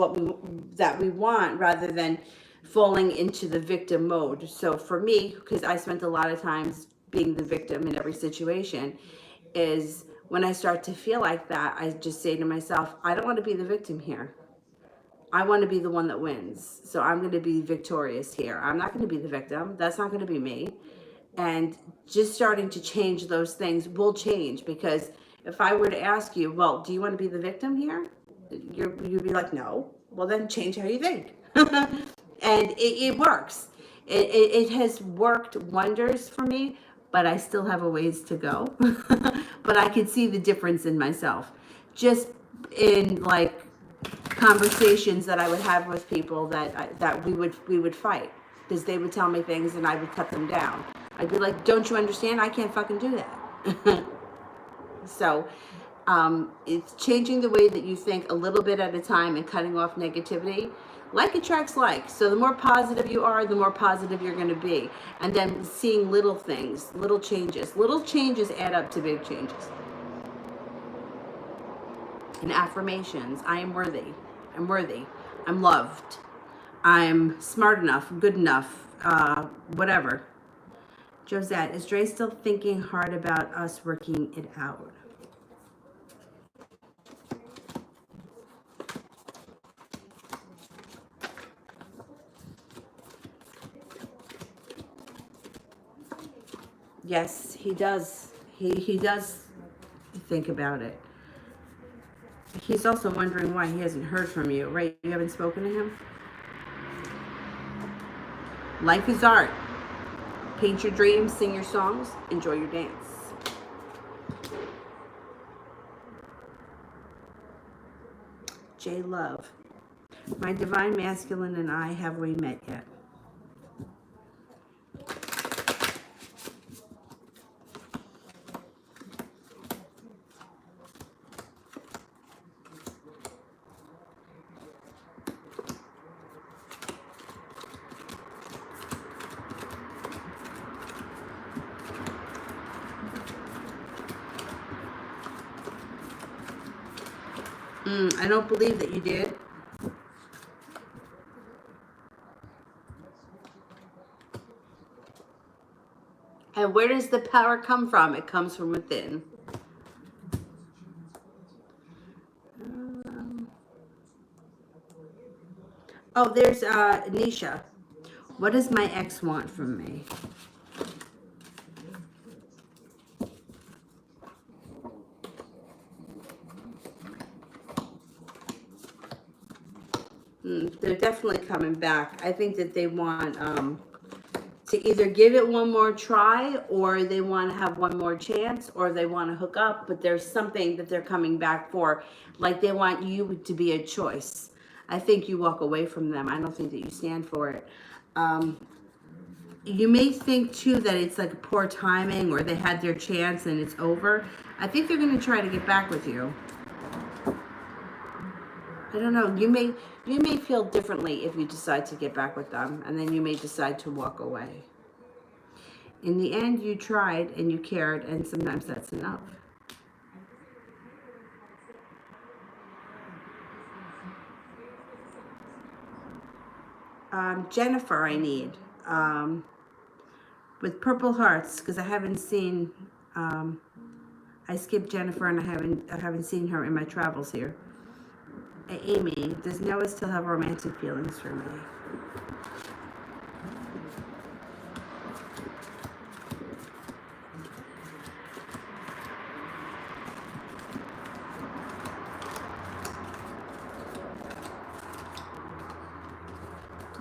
that we want, rather than falling into the victim mode. So for me, because I spent a lot of times being the victim in every situation, is when I start to feel like that, I just say to myself, I don't want to be the victim here. I want to be the one that wins. So I'm going to be victorious here. I'm not going to be the victim. That's not going to be me. And just starting to change those things will change, because if I were to ask you, well, do you want to be the victim here? You'd be like, no. Well, then change how you think. And it works. It has worked wonders for me, but I still have a ways to go. But I can see the difference in myself. Just in like conversations that I would have with people that we would fight because they would tell me things and I would cut them down. I'd be like, don't you understand? I can't fucking do that. So it's changing the way that you think a little bit at a time and cutting off negativity. Like attracts like. So the more positive you are, the more positive you're going to be. And then seeing little things, little changes. Little changes add up to big changes. And affirmations. I am worthy. I'm worthy. I'm loved. I'm smart enough, good enough, whatever. Josette, is Dre still thinking hard about us working it out? Yes, he does. He does think about it. He's also wondering why he hasn't heard from you, right? You haven't spoken to him? Life is art. Paint your dreams, sing your songs, enjoy your dance. J Love. My divine masculine and I, have we met yet? I don't believe that you did. And where does the power come from? It comes from within. Oh, there's Nisha. What does my ex want from me? They're definitely coming back. I think that they want to either give it one more try, or they want to have one more chance, or they want to hook up, but there's something that they're coming back for. Like they want you to be a choice. I think you walk away from them. I don't think that you stand for it. You may think too that it's like poor timing, or they had their chance and it's over. I think they're going to try to get back with you. I don't know. You may feel differently if you decide to get back with them, and then you may decide to walk away. In the end, you tried and you cared, and sometimes that's enough. Jennifer, I need with purple hearts, because I haven't seen. I skipped Jennifer, and I haven't seen her in my travels here. Amy, does Noah still have romantic feelings for me?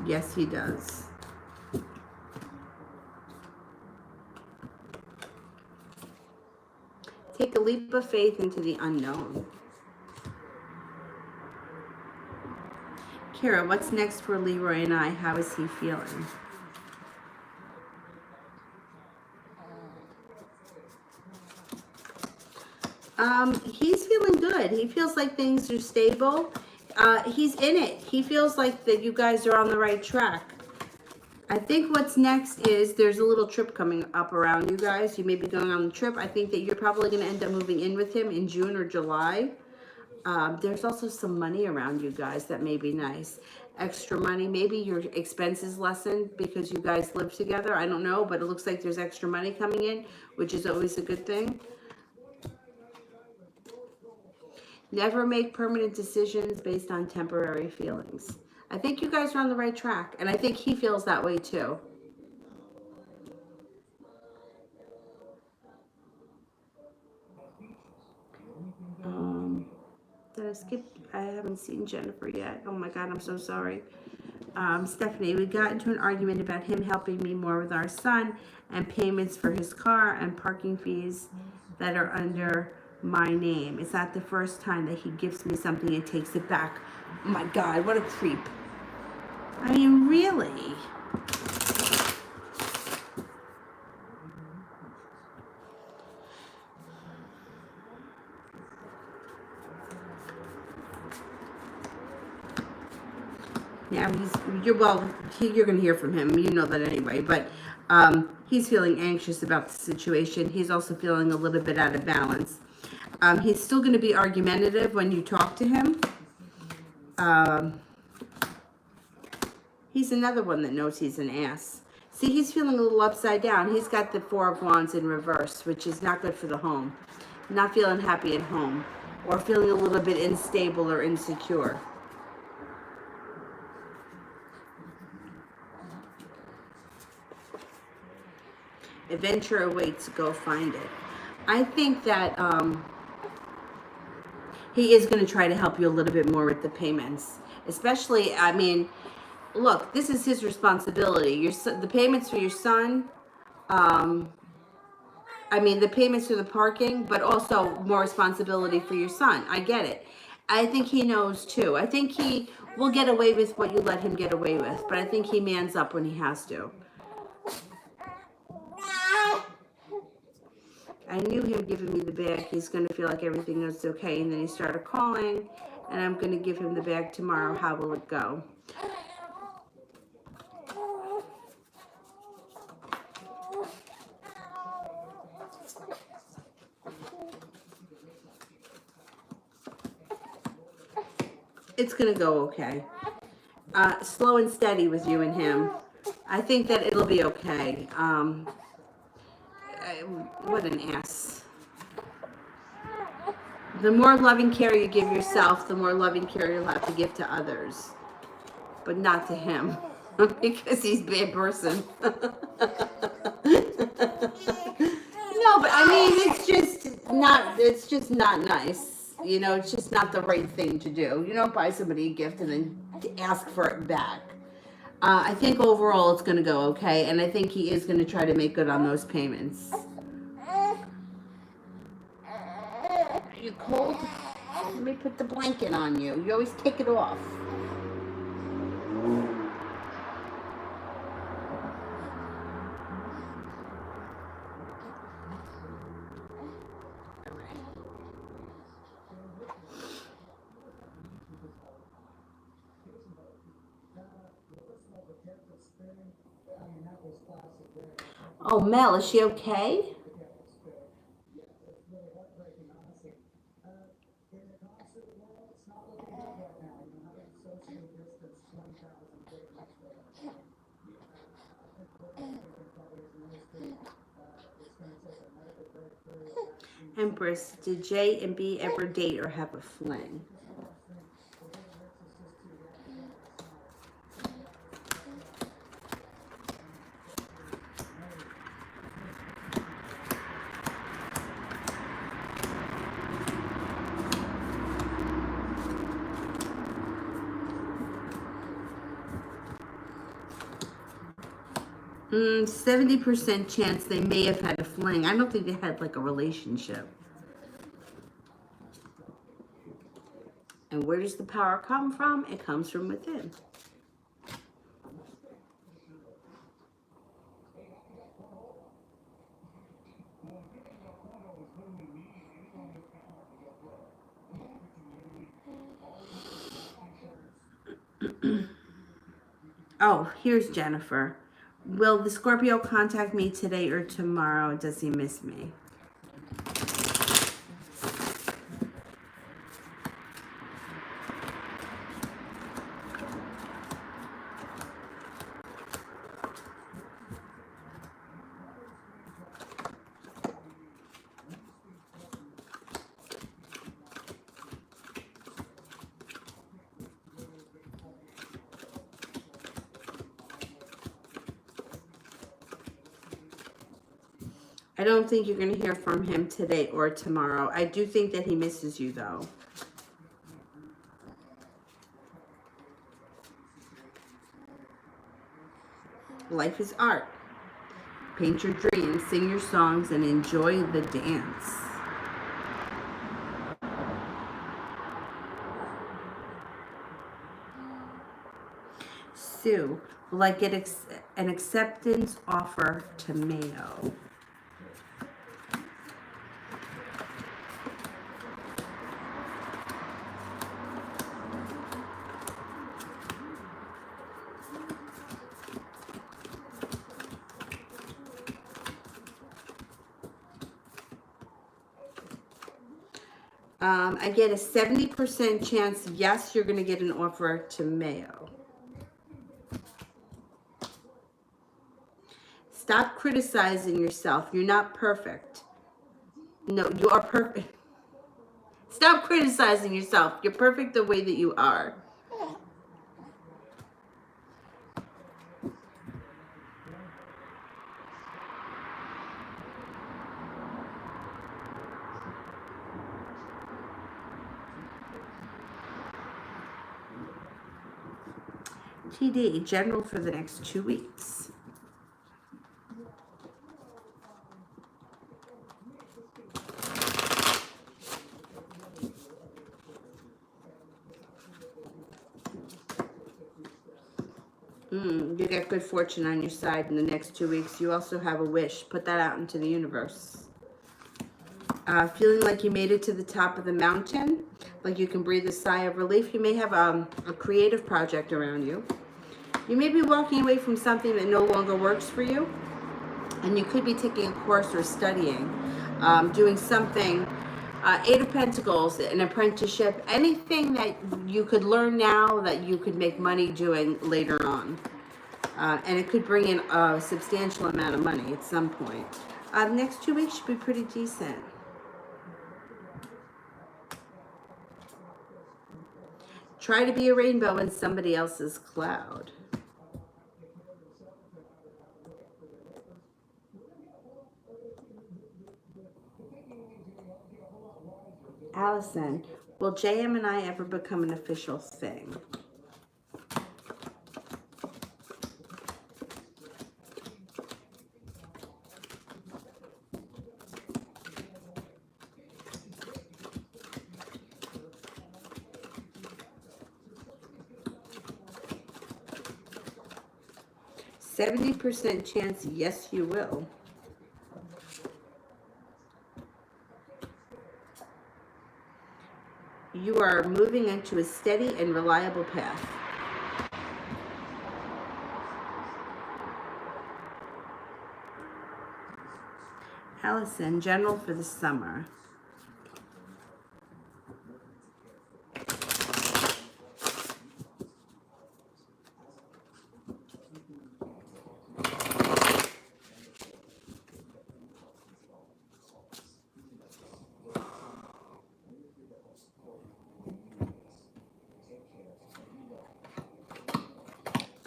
Yes, he does. Take a leap of faith into the unknown. Kara, what's next for Leroy and I? How is he feeling? He's feeling good. He feels like things are stable. He's in it. He feels like that you guys are on the right track. I think what's next is there's a little trip coming up around you guys. You may be going on the trip. I think that you're probably going to end up moving in with him in June or July. There's also some money around you guys that may be nice. Extra money. Maybe your expenses lessened because you guys live together. I don't know, but it looks like there's extra money coming in, which is always a good thing. Never make permanent decisions based on temporary feelings. I think you guys are on the right track, and I think he feels that way too. Did I haven't seen Jennifer yet. Oh my God, I'm so sorry. Stephanie, we got into an argument about him helping me more with our son and payments for his car and parking fees that are under my name. It's not the first time that he gives me something and takes it back. Oh my God, what a creep. I mean, really? Now you're going to hear from him. You know that anyway. But he's feeling anxious about the situation. He's also feeling a little bit out of balance. He's still going to be argumentative when you talk to him. He's another one that knows he's an ass. See, he's feeling a little upside down. He's got the Four of Wands in reverse, which is not good for the home. Not feeling happy at home, or feeling a little bit unstable or insecure. Adventure awaits, go find it. I think that he is going to try to help you a little bit more with the payments. Especially, I mean, look, this is his responsibility. The payments for your son, the payments for the parking, but also more responsibility for your son. I get it. I think he knows too. I think he will get away with what you let him get away with, but I think he mans up when he has to. I knew him giving me the bag. He's going to feel like everything is okay. And then he started calling, and I'm going to give him the bag tomorrow. How will it go? It's going to go okay. Slow and steady with you and him. I think that it'll be okay. What an ass. The more loving care you give yourself, the more loving care you'll have to give to others. But not to him. Because he's a bad person. No, but I mean, it's just not nice. You know, it's just not the right thing to do. You don't buy somebody a gift and then ask for it back. I think overall it's going to go okay, and I think he is going to try to make good on those payments. Are you cold? Let me put the blanket on you. You always take it off. Oh, Mel, is she okay? Empress, did J and B ever date or have a fling? Mm, 70% chance they may have had a fling. I don't think they had like a relationship. And where does the power come from? It comes from within. Oh, here's Jennifer. Will the Scorpio contact me today or tomorrow? Does he miss me? I don't think you're going to hear from him today or tomorrow. I do think that he misses you, though. Life is art. Paint your dreams, sing your songs, and enjoy the dance. Sue, will I get an acceptance offer to Mayo? I get a 70% chance, yes, you're going to get an offer to Mayo. Stop criticizing yourself. You're not perfect. No, you are perfect. Stop criticizing yourself. You're perfect the way that you are. TD, general for the next 2 weeks. You get good fortune on your side in the next 2 weeks. You also have a wish. Put that out into the universe. Feeling like you made it to the top of the mountain, like you can breathe a sigh of relief. You may have a creative project around you. You may be walking away from something that no longer works for you, and you could be taking a course or studying, doing something. Eight of Pentacles, an apprenticeship, anything that you could learn now that you could make money doing later on. And it could bring in a substantial amount of money at some point. The next 2 weeks should be pretty decent. Try to be a rainbow in somebody else's cloud. Allison, will JM and I ever become an official thing? %70 chance, yes, you will. You are moving into a steady and reliable path. Allison, general for the summer.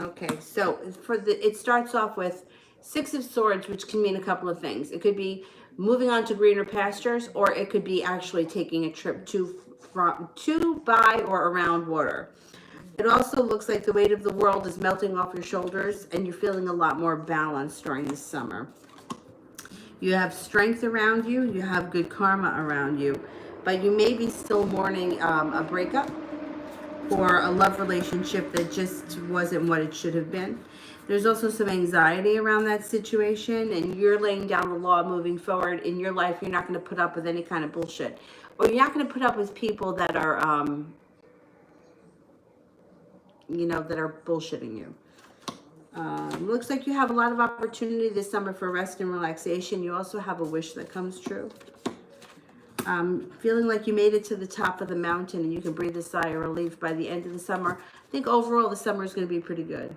Okay, so it starts off with 6 of Swords, which can mean a couple of things. It could be moving on to greener pastures, or it could be actually taking a trip to, by, or around water. It also looks like the weight of the world is melting off your shoulders, and you're feeling a lot more balanced during this summer. You have strength around you. You have good karma around you, but you may be still mourning a breakup, or a love relationship that just wasn't what it should have been. There's also some anxiety around that situation, and you're laying down the law moving forward in your life. You're not going to put up with any kind of bullshit, or you're not going to put up with people that are, that are bullshitting you. Looks like you have a lot of opportunity this summer for rest and relaxation. You also have a wish that comes true. Feeling like you made it to the top of the mountain and you can breathe a sigh of relief by the end of the summer. I think overall the summer is going to be pretty good.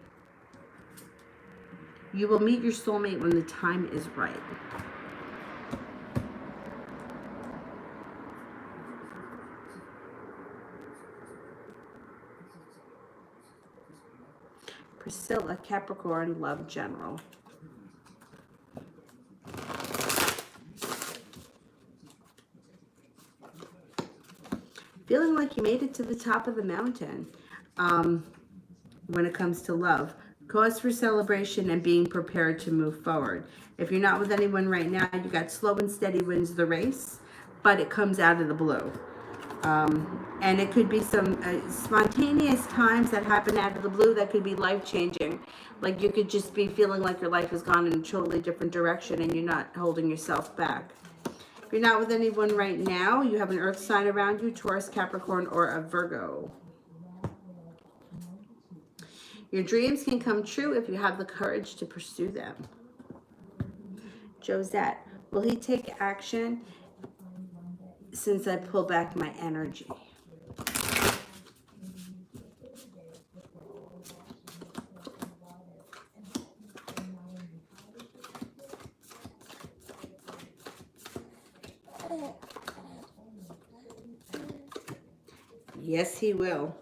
You will meet your soulmate when the time is right. Priscilla, Capricorn, love general. Feeling like you made it to the top of the mountain when it comes to love. Cause for celebration and being prepared to move forward. If you're not with anyone right now, you got slow and steady wins the race, but it comes out of the blue. And it could be some spontaneous times that happen out of the blue that could be life-changing. Like you could just be feeling like your life has gone in a totally different direction and you're not holding yourself back. If you're not with anyone right now, you have an earth sign around you, Taurus, Capricorn, or a Virgo. Your dreams can come true if you have the courage to pursue them. Josette, will he take action since I pull back my energy? Yes, he will.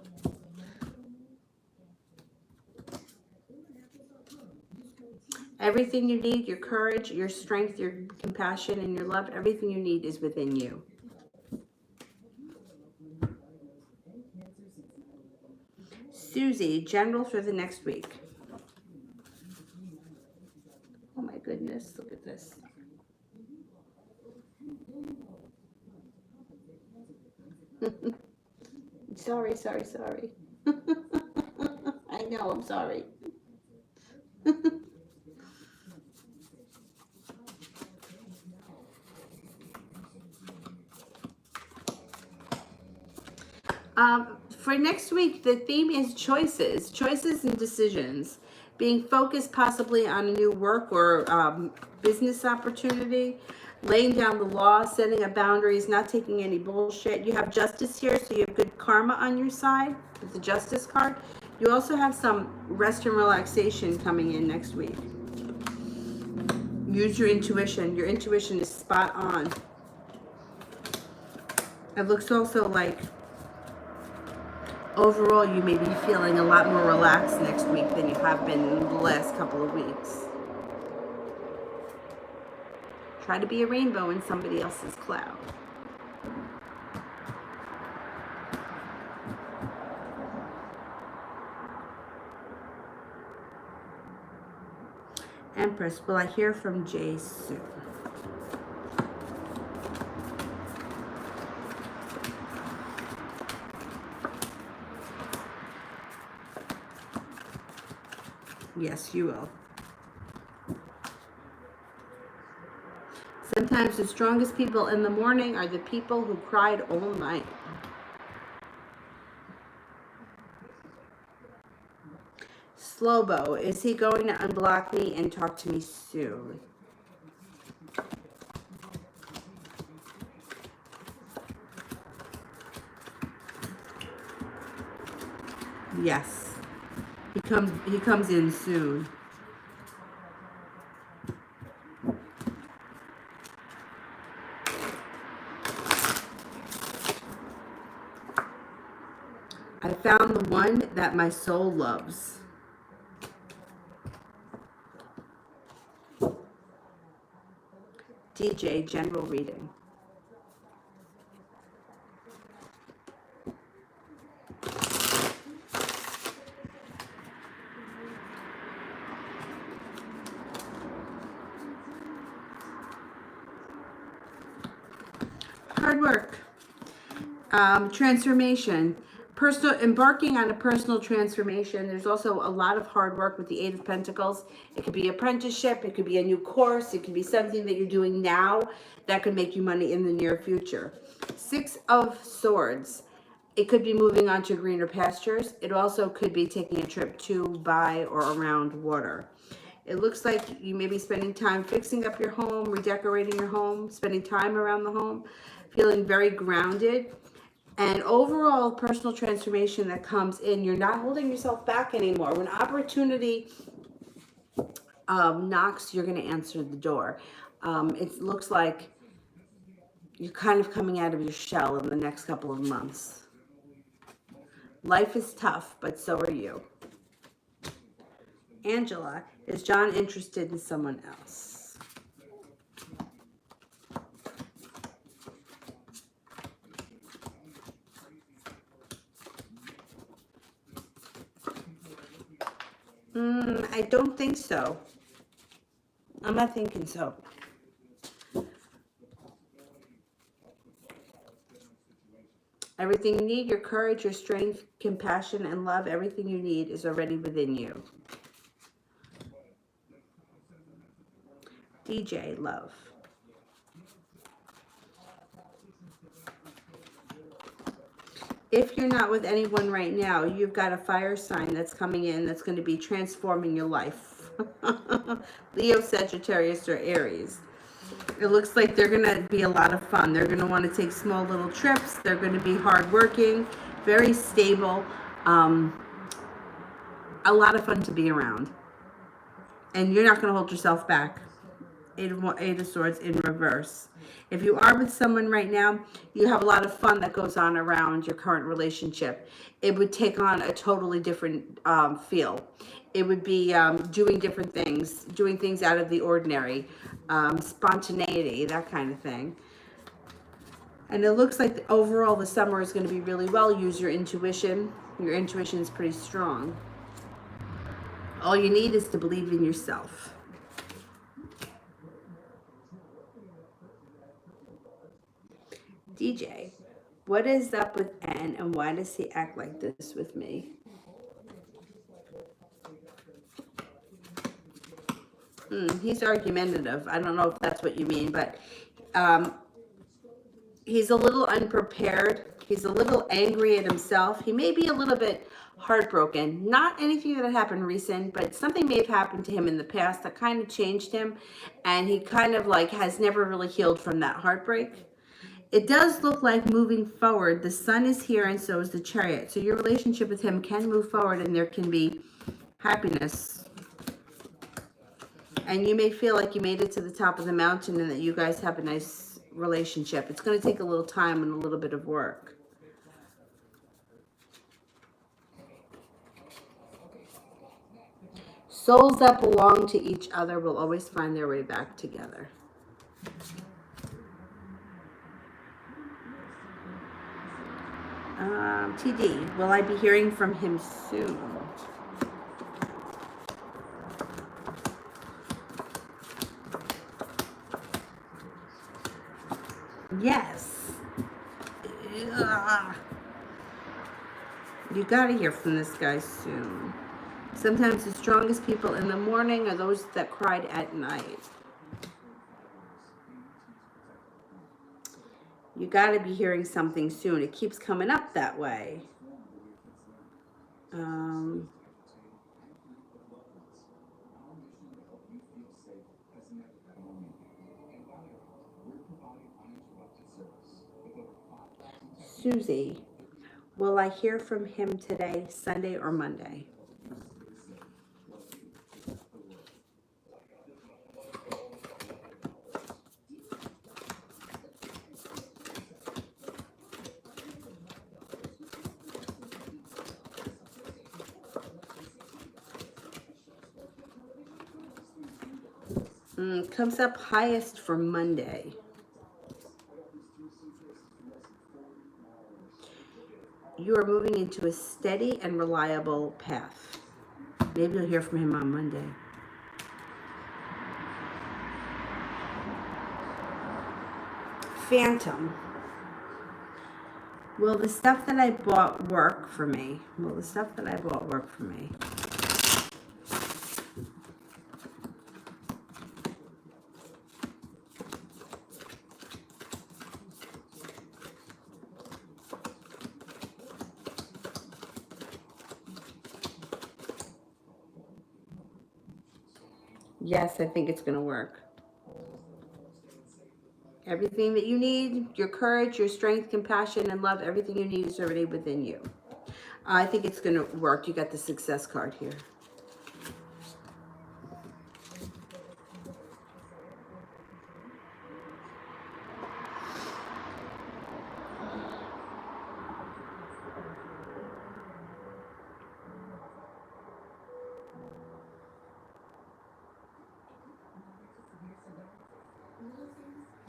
Everything you need, your courage, your strength, your compassion, and your love, everything you need is within you. Susie, general for the next week. Oh my goodness, look at this. Sorry. I know, I'm sorry. For next week, the theme is choices and decisions. Being focused possibly on a new work or business opportunity, laying down the law, setting up boundaries, not taking any bullshit. You have justice here, so you have good karma on your side with the justice card. You also have some rest and relaxation coming in next week. Use your intuition. Your intuition is spot on. It looks also like overall, you may be feeling a lot more relaxed next week than you have been in the last couple of weeks. Try to be a rainbow in somebody else's cloud. Empress, will I hear from Jay soon? Yes, you will. Sometimes the strongest people in the morning are the people who cried all night. Slobo, is he going to unblock me and talk to me soon? Yes. He comes in soon. I found the one that my soul loves. DJ, general reading. Hard work. Transformation. Embarking on a personal transformation. There's also a lot of hard work with the Eight of Pentacles. It could be apprenticeship, it could be a new course, it could be something that you're doing now that could make you money in the near future. Six of Swords. It could be moving on to greener pastures. It also could be taking a trip to, by, or around water. It looks like you may be spending time fixing up your home, redecorating your home, spending time around the home, feeling very grounded. And overall personal transformation that comes in, you're not holding yourself back anymore. When opportunity knocks, you're going to answer the door. It looks like you're kind of coming out of your shell in the next couple of months. Life is tough, but so are you. Angela, is John interested in someone else? I don't think so. I'm not thinking so. Everything you need, your courage, your strength, compassion, and love, everything you need is already within you. DJ, love. If you're not with anyone right now, you've got a fire sign that's coming in that's going to be transforming your life. Leo, Sagittarius, or Aries. It looks like they're going to be a lot of fun. They're going to want to take small little trips. They're going to be hardworking, very stable, a lot of fun to be around. And you're not going to hold yourself back. Eight of Swords in reverse. If you are with someone right now, you have a lot of fun that goes on around your current relationship. It would take on a totally different feel. It would be doing different things, doing things out of the ordinary, spontaneity, that kind of thing. And it looks like overall the summer is going to be really well. Use your intuition. Your intuition is pretty strong. All you need is to believe in yourself. DJ, what is up with N and why does he act like this with me? He's argumentative. I don't know if that's what you mean, but he's a little unprepared. He's a little angry at himself. He may be a little bit heartbroken. Not anything that happened recent, but something may have happened to him in the past that kind of changed him, and he kind of like has never really healed from that heartbreak. It does look like moving forward. The sun is here and so is the Chariot. So your relationship with him can move forward and there can be happiness. And you may feel like you made it to the top of the mountain and that you guys have a nice relationship. It's going to take a little time and a little bit of work. Souls that belong to each other will always find their way back together. TD, will I be hearing from him soon? Yes. Ugh. You gotta hear from this guy soon. Sometimes the strongest people in the morning are those that cried at night. You got to be hearing something soon. It keeps coming up that way. Susie, will I hear from him today, Sunday or Monday? Comes up highest for Monday. You are moving into a steady and reliable path. Maybe you'll hear from him on Monday. Phantom. Will the stuff that I bought work for me? Will the stuff that I bought work for me? Yes, I think it's going to work. Everything that you need, your courage, your strength, compassion, and love, everything you need is already within you. I think it's going to work. You got the success card here.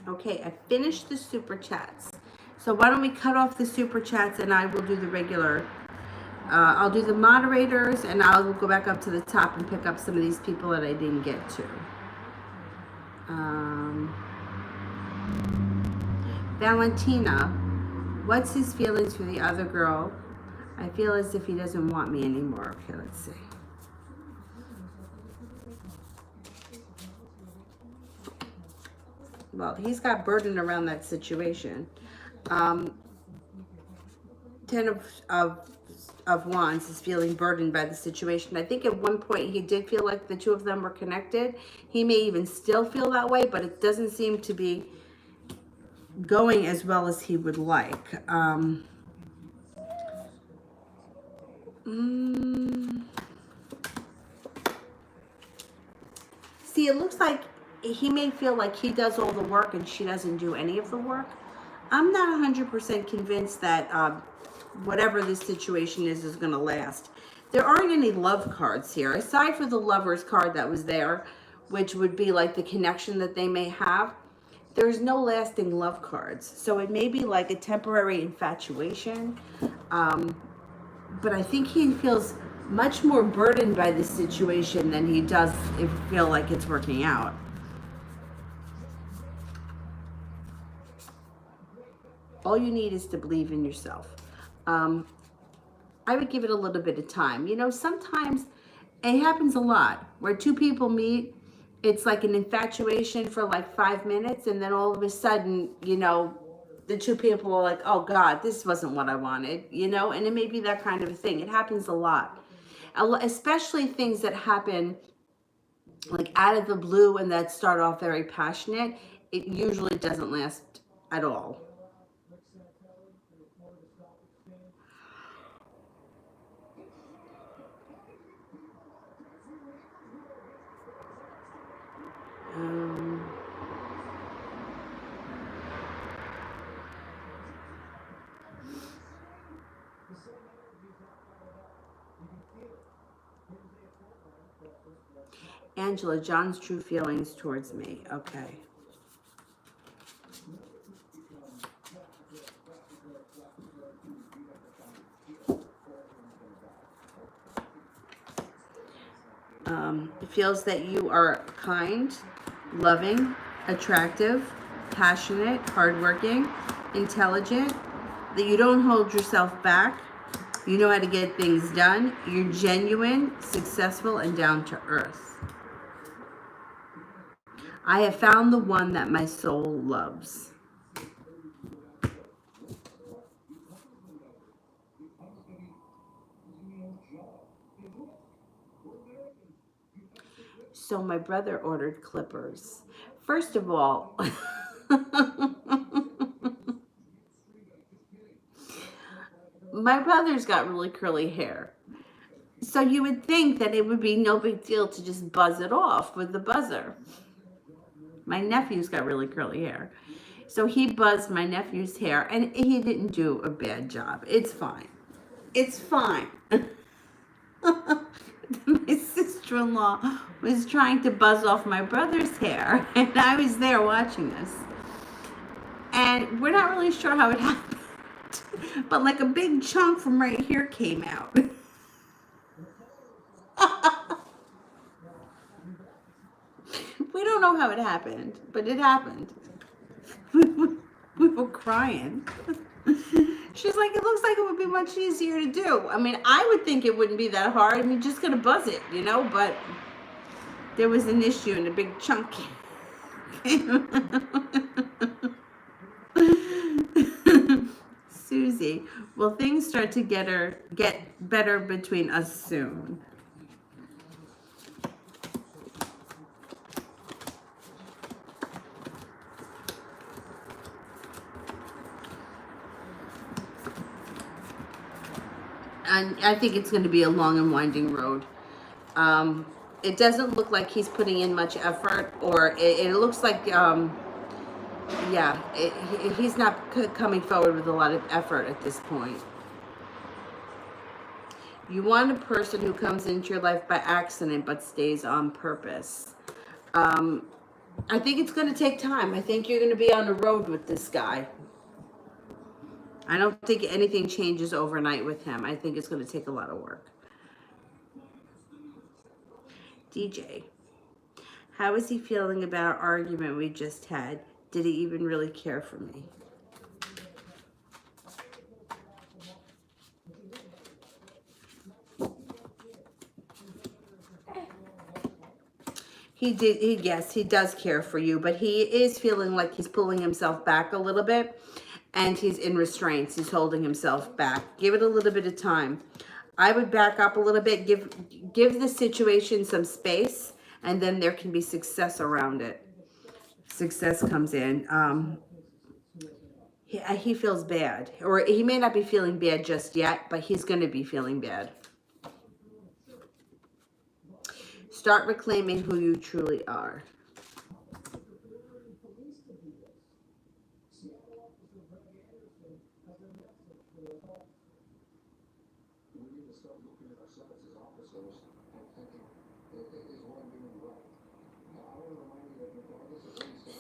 Okay, I finished the super chats. So why don't we cut off the super chats and I will do the regular I'll do the moderators, and I'll go back up to the top and pick up some of these people that I didn't get to. Valentina, what's his feelings for the other girl? I feel as if he doesn't want me anymore. Okay, let's see. Well, he's got burden around that situation. Ten of Wands is feeling burdened by the situation. I think at one point he did feel like the two of them were connected. He may even still feel that way, but it doesn't seem to be going as well as he would like. See, it looks like he may feel like he does all the work and she doesn't do any of the work. I'm not 100% convinced that whatever this situation is going to last. There aren't any love cards here, aside for the Lover's card that was there, which would be like the connection that they may have. There's no lasting love cards. So it may be like a temporary infatuation. But I think he feels much more burdened by this situation than he does feel like it's working out. All you need is to believe in yourself. I would give it a little bit of time. You know, sometimes it happens a lot where two people meet. It's like an infatuation for like 5 minutes, and then all of a sudden, you know, the two people are like, oh God, this wasn't what I wanted, you know, and it may be that kind of a thing. It happens a lot, especially things that happen like out of the blue and that start off very passionate. It usually doesn't last at all. Angela, John's true feelings towards me. Okay. It feels that you are kind, loving, attractive, passionate, hardworking, intelligent, that you don't hold yourself back. You know how to get things done. You're genuine, successful, and down to earth. I have found the one that my soul loves. So my brother ordered clippers. First of all, my brother's got really curly hair. So you would think that it would be no big deal to just buzz it off with the buzzer. My nephew's got really curly hair. So he buzzed my nephew's hair, and he didn't do a bad job. It's fine. It's fine. My sister-in-law was trying to buzz off my brother's hair, and I was there watching this. And we're not really sure how it happened, but like a big chunk from right here came out. We don't know how it happened, but it happened. We were crying. She's like, it looks like it would be much easier to do. I mean, I would think it wouldn't be that hard. I mean, just gonna buzz it, you know, but there was an issue and a big chunk came. Susie, will things start to get better between us soon? And I think it's going to be a long and winding road. It doesn't look like he's putting in much effort, or it looks like, he's not coming forward with a lot of effort at this point. You want a person who comes into your life by accident but stays on purpose. I think it's going to take time. I think you're going to be on the road with this guy. I don't think anything changes overnight with him. I think it's going to take a lot of work. DJ, how is he feeling about our argument we just had? Did he even really care for me? Yes, he does care for you, but he is feeling like he's pulling himself back a little bit, and he's in restraints. He's holding himself back. Give it a little bit of time. I would back up a little bit, give the situation some space, and then there can be success around it. Success comes in. He feels bad, or he may not be feeling bad just yet, but he's going to be feeling bad. Start reclaiming who you truly are.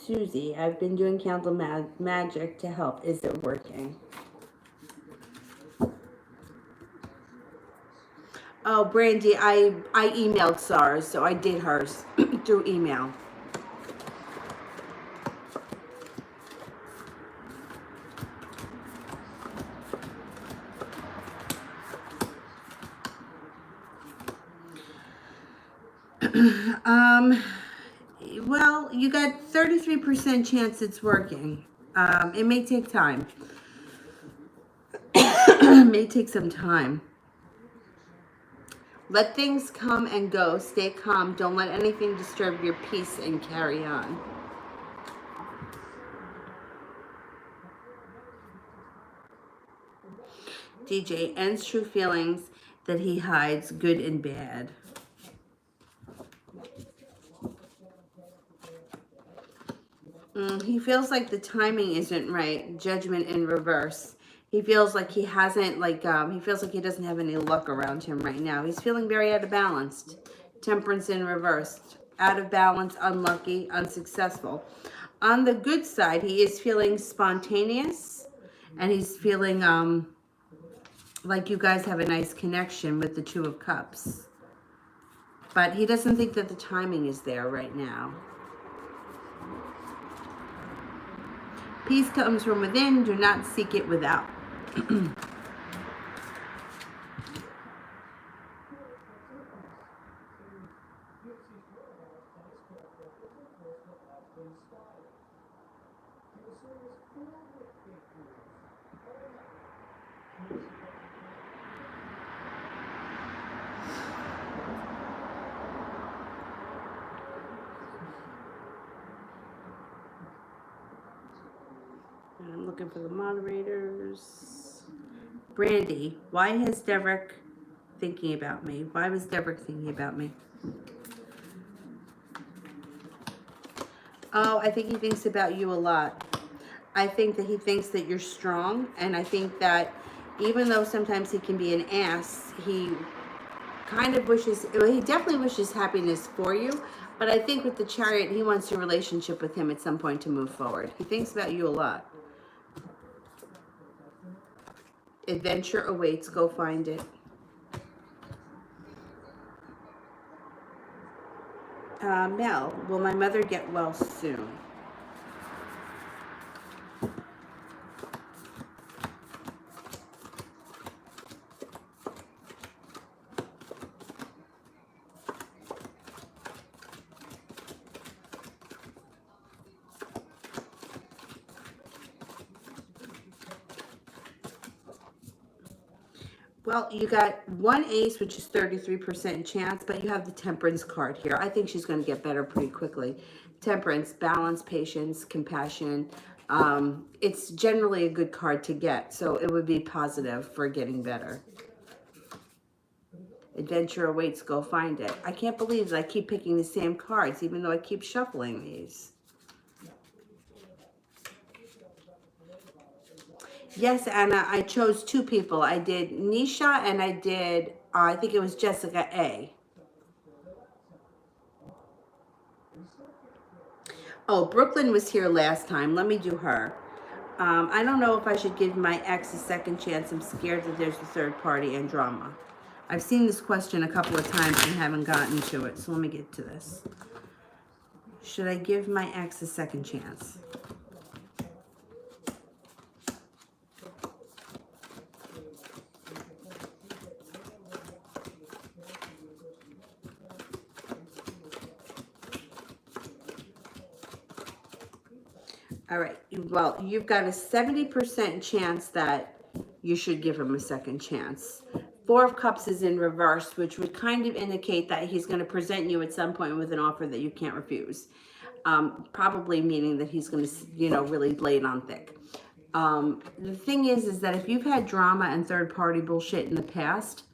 Susie, I've been doing candle magic to help. Is it working? Oh, Brandy, I emailed SARS, so I did hers through email. Well, you got 33% chance it's working. It may take time. It may take some time. Let things come and go. Stay calm. Don't let anything disturb your peace and carry on. DJ, ends true feelings that he hides, good and bad. He feels like the timing isn't right. Judgment in reverse. He feels like he hasn't, he feels like he doesn't have any luck around him right now. He's feeling very out of balance. Temperance in reverse. Out of balance, unlucky, unsuccessful. On the good side, he is feeling spontaneous, and he's feeling like you guys have a nice connection with the Two of Cups. But he doesn't think that the timing is there right now. Peace comes from within. Do not seek it without. I'm looking for the moderators. Brandy, why is Derek thinking about me? Why was Derek thinking about me? Oh, I think he thinks about you a lot. I think that he thinks that you're strong, and I think that even though sometimes he can be an ass, he kind of wishes, well, he definitely wishes happiness for you, but I think with the Chariot, he wants a relationship with him at some point to move forward. He thinks about you a lot. Adventure awaits. Go find it. Mel, will my mother get well soon? Well, you got one ace, which is 33% chance, but you have the Temperance card here. I think she's going to get better pretty quickly. Temperance, balance, patience, compassion. It's generally a good card to get, so it would be positive for getting better. Adventure awaits. Go find it. I can't believe that I keep picking the same cards, even though I keep shuffling these. Yes, Anna, I chose two people. I did Nisha and I did, I think it was Jessica A. Oh, Brooklyn was here last time. Let me do her. I don't know if I should give my ex a second chance. I'm scared that there's a third party and drama. I've seen this question a couple of times and haven't gotten to it, so let me get to this. Should I give my ex a second chance? All right, well, you've got a 70% chance that you should give him a second chance. Four of Cups is in reverse, which would kind of indicate that he's going to present you at some point with an offer that you can't refuse. Probably meaning that he's going to, really lay it on thick. The thing is that if you've had drama and third-party bullshit in the past,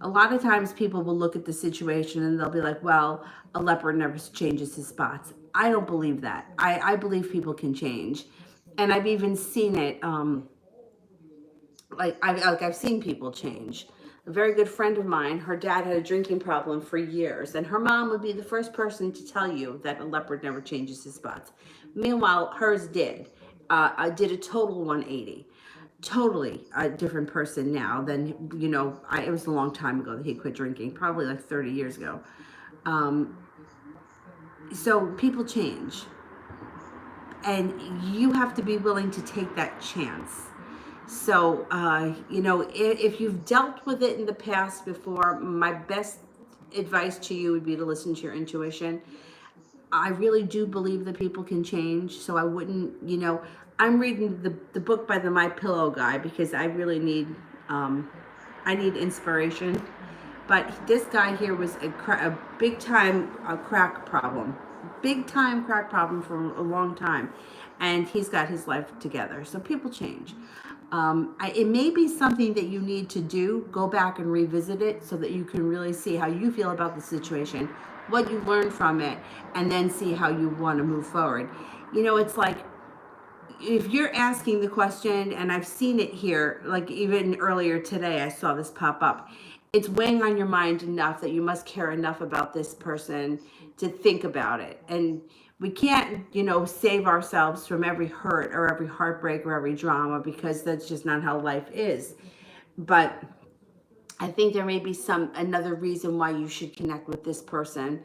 a lot of times people will look at the situation and they'll be like, well, a leopard never changes his spots. I don't believe that. I believe people can change. And I've even seen it, I've seen people change. A very good friend of mine, her dad had a drinking problem for years, and her mom would be the first person to tell you that a leopard never changes his spots. Meanwhile, hers did. I did a total 180. Totally a different person now than, it was a long time ago that he quit drinking, probably like 30 years ago. So people change, and you have to be willing to take that chance. So, if you've dealt with it in the past before, my best advice to you would be to listen to your intuition. I really do believe that people can change, so I wouldn't, I'm reading the book by the My Pillow guy because I really need, I need inspiration. But this guy here was a big time crack problem for a long time, and he's got his life together. So people change. It may be something that you need to do. Go back and revisit it so that you can really see how you feel about the situation, what you learned from it, and then see how you want to move forward. It's like, if you're asking the question, and I've seen it here, like even earlier today, I saw this pop up. It's weighing on your mind enough that you must care enough about this person to think about it. And we can't, save ourselves from every hurt or every heartbreak or every drama, because that's just not how life is. But I think there may be another reason why you should connect with this person.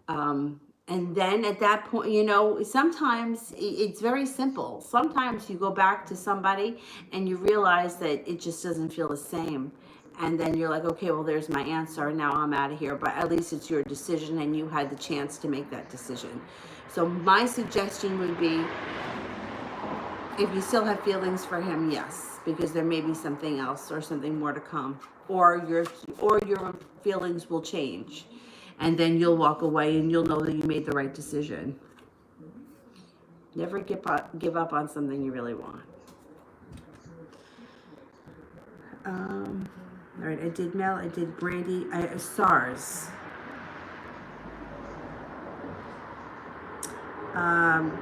And then at that point, sometimes it's very simple. Sometimes you go back to somebody and you realize that it just doesn't feel the same. And then you're like, okay, well, there's my answer. Now I'm out of here. But at least it's your decision and you had the chance to make that decision. So my suggestion would be, if you still have feelings for him, yes, because there may be something else or something more to come. Or your feelings will change. And then you'll walk away and you'll know that you made the right decision. Never give up on something you really want. All right, I did Mel, I did Brandy, SARS.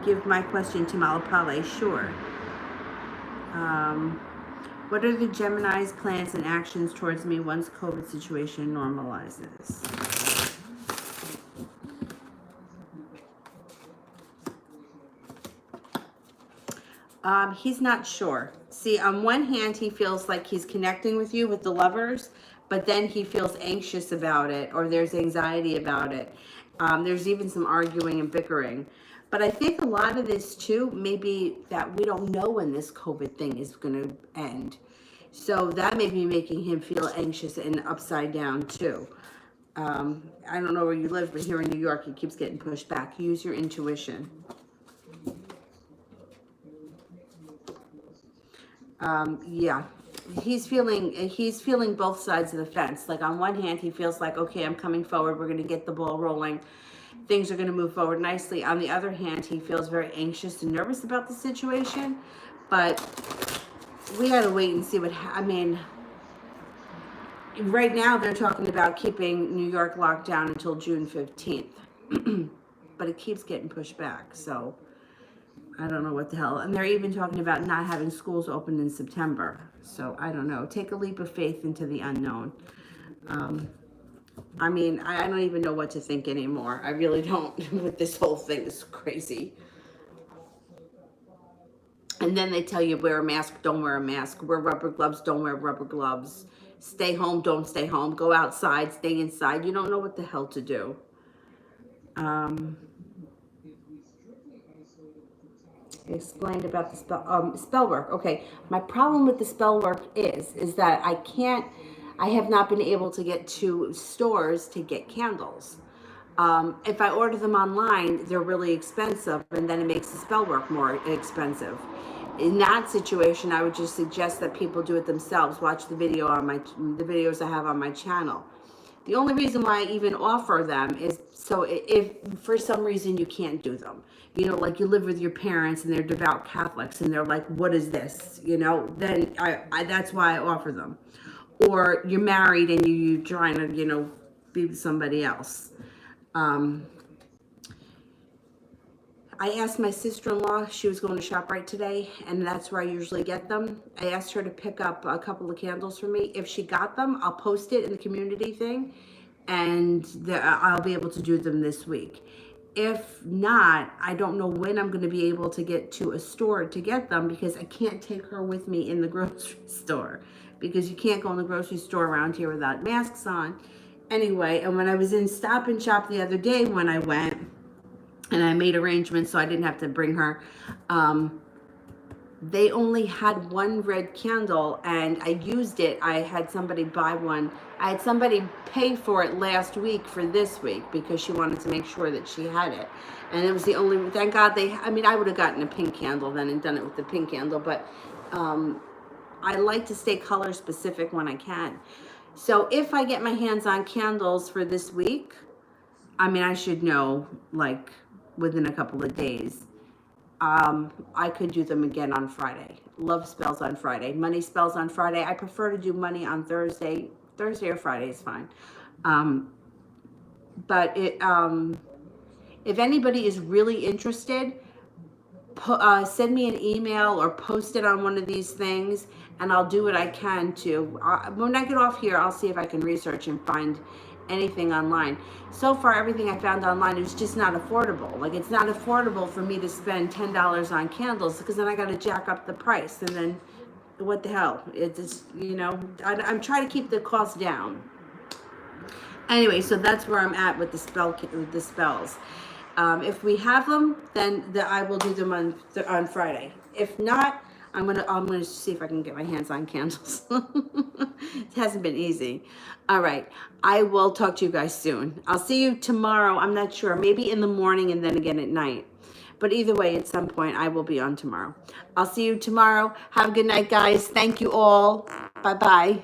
Give my question to Malapale, sure. What are the Gemini's plans and actions towards me once COVID situation normalizes? He's not sure. See, on one hand, he feels like he's connecting with you with the lovers, but then he feels anxious about it, or there's anxiety about it. There's even some arguing and bickering. But I think a lot of this too may be that we don't know when this COVID thing is going to end. So that may be making him feel anxious and upside down too. I don't know where you live, but here in New York, it keeps getting pushed back. Use your intuition. Yeah, he's feeling both sides of the fence. Like on one hand, he feels like, okay, I'm coming forward. We're going to get the ball rolling. Things are going to move forward nicely. On the other hand, he feels very anxious and nervous about the situation. But we got to wait and see right now they're talking about keeping New York locked down until June 15th. But it keeps getting pushed back. So I don't know what the hell. And they're even talking about not having schools open in September. So I don't know. Take a leap of faith into the unknown. I don't even know what to think anymore. I really don't. With this whole thing is crazy. And then they tell you wear a mask, don't wear a mask, wear rubber gloves, don't wear rubber gloves, stay home, don't stay home, go outside, stay inside. You don't know what the hell to do. Um, Explained about the spell work. Okay, my problem with the spell work is that I have not been able to get to stores to get candles. If I order them online, they're really expensive, and then it makes the spell work more expensive. In that situation, I would just suggest that people do it themselves. Watch the videos I have on my channel. The only reason why I even offer them is so if for some reason you can't do them, like you live with your parents and they're devout Catholics and they're like, what is this? Then I that's why I offer them. Or you're married and you're trying to, be with somebody else. I asked my sister-in-law, she was going to ShopRite today, and that's where I usually get them. I asked her to pick up a couple of candles for me. If she got them, I'll post it in the community thing, and I'll be able to do them this week. If not, I don't know when I'm going to be able to get to a store to get them, because I can't take her with me in the grocery store, because you can't go in the grocery store around here without masks on. Anyway, and when I was in Stop and Shop the other day when I went, and I made arrangements so I didn't have to bring her, they only had one red candle, and I used it. I had somebody buy one. I had somebody pay for it last week for this week because she wanted to make sure that she had it. And it was the only, thank God I would have gotten a pink candle then and done it with the pink candle, but I like to stay color specific when I can. So if I get my hands on candles for this week, I should know like within a couple of days. I could do them again on Friday. Love spells on Friday. Money spells on Friday. I prefer to do money on Thursday. Thursday or Friday is fine. But if anybody is really interested, send me an email or post it on one of these things, and I'll do what I can to. When I get off here, I'll see if I can research and find anything online. So far, everything I found online is just not affordable. Like, it's not affordable for me to spend $10 on candles, because then I got to jack up the price, and then what the hell? It's I'm trying to keep the cost down. Anyway, so that's where I'm at with the spells. If we have them, then I will do them on Friday. If not, I'm gonna see if I can get my hands on candles. It hasn't been easy. All right, I will talk to you guys soon. I'll see you tomorrow. I'm not sure, maybe in the morning and then again at night. But either way, at some point, I will be on tomorrow. I'll see you tomorrow. Have a good night, guys. Thank you all. Bye-bye.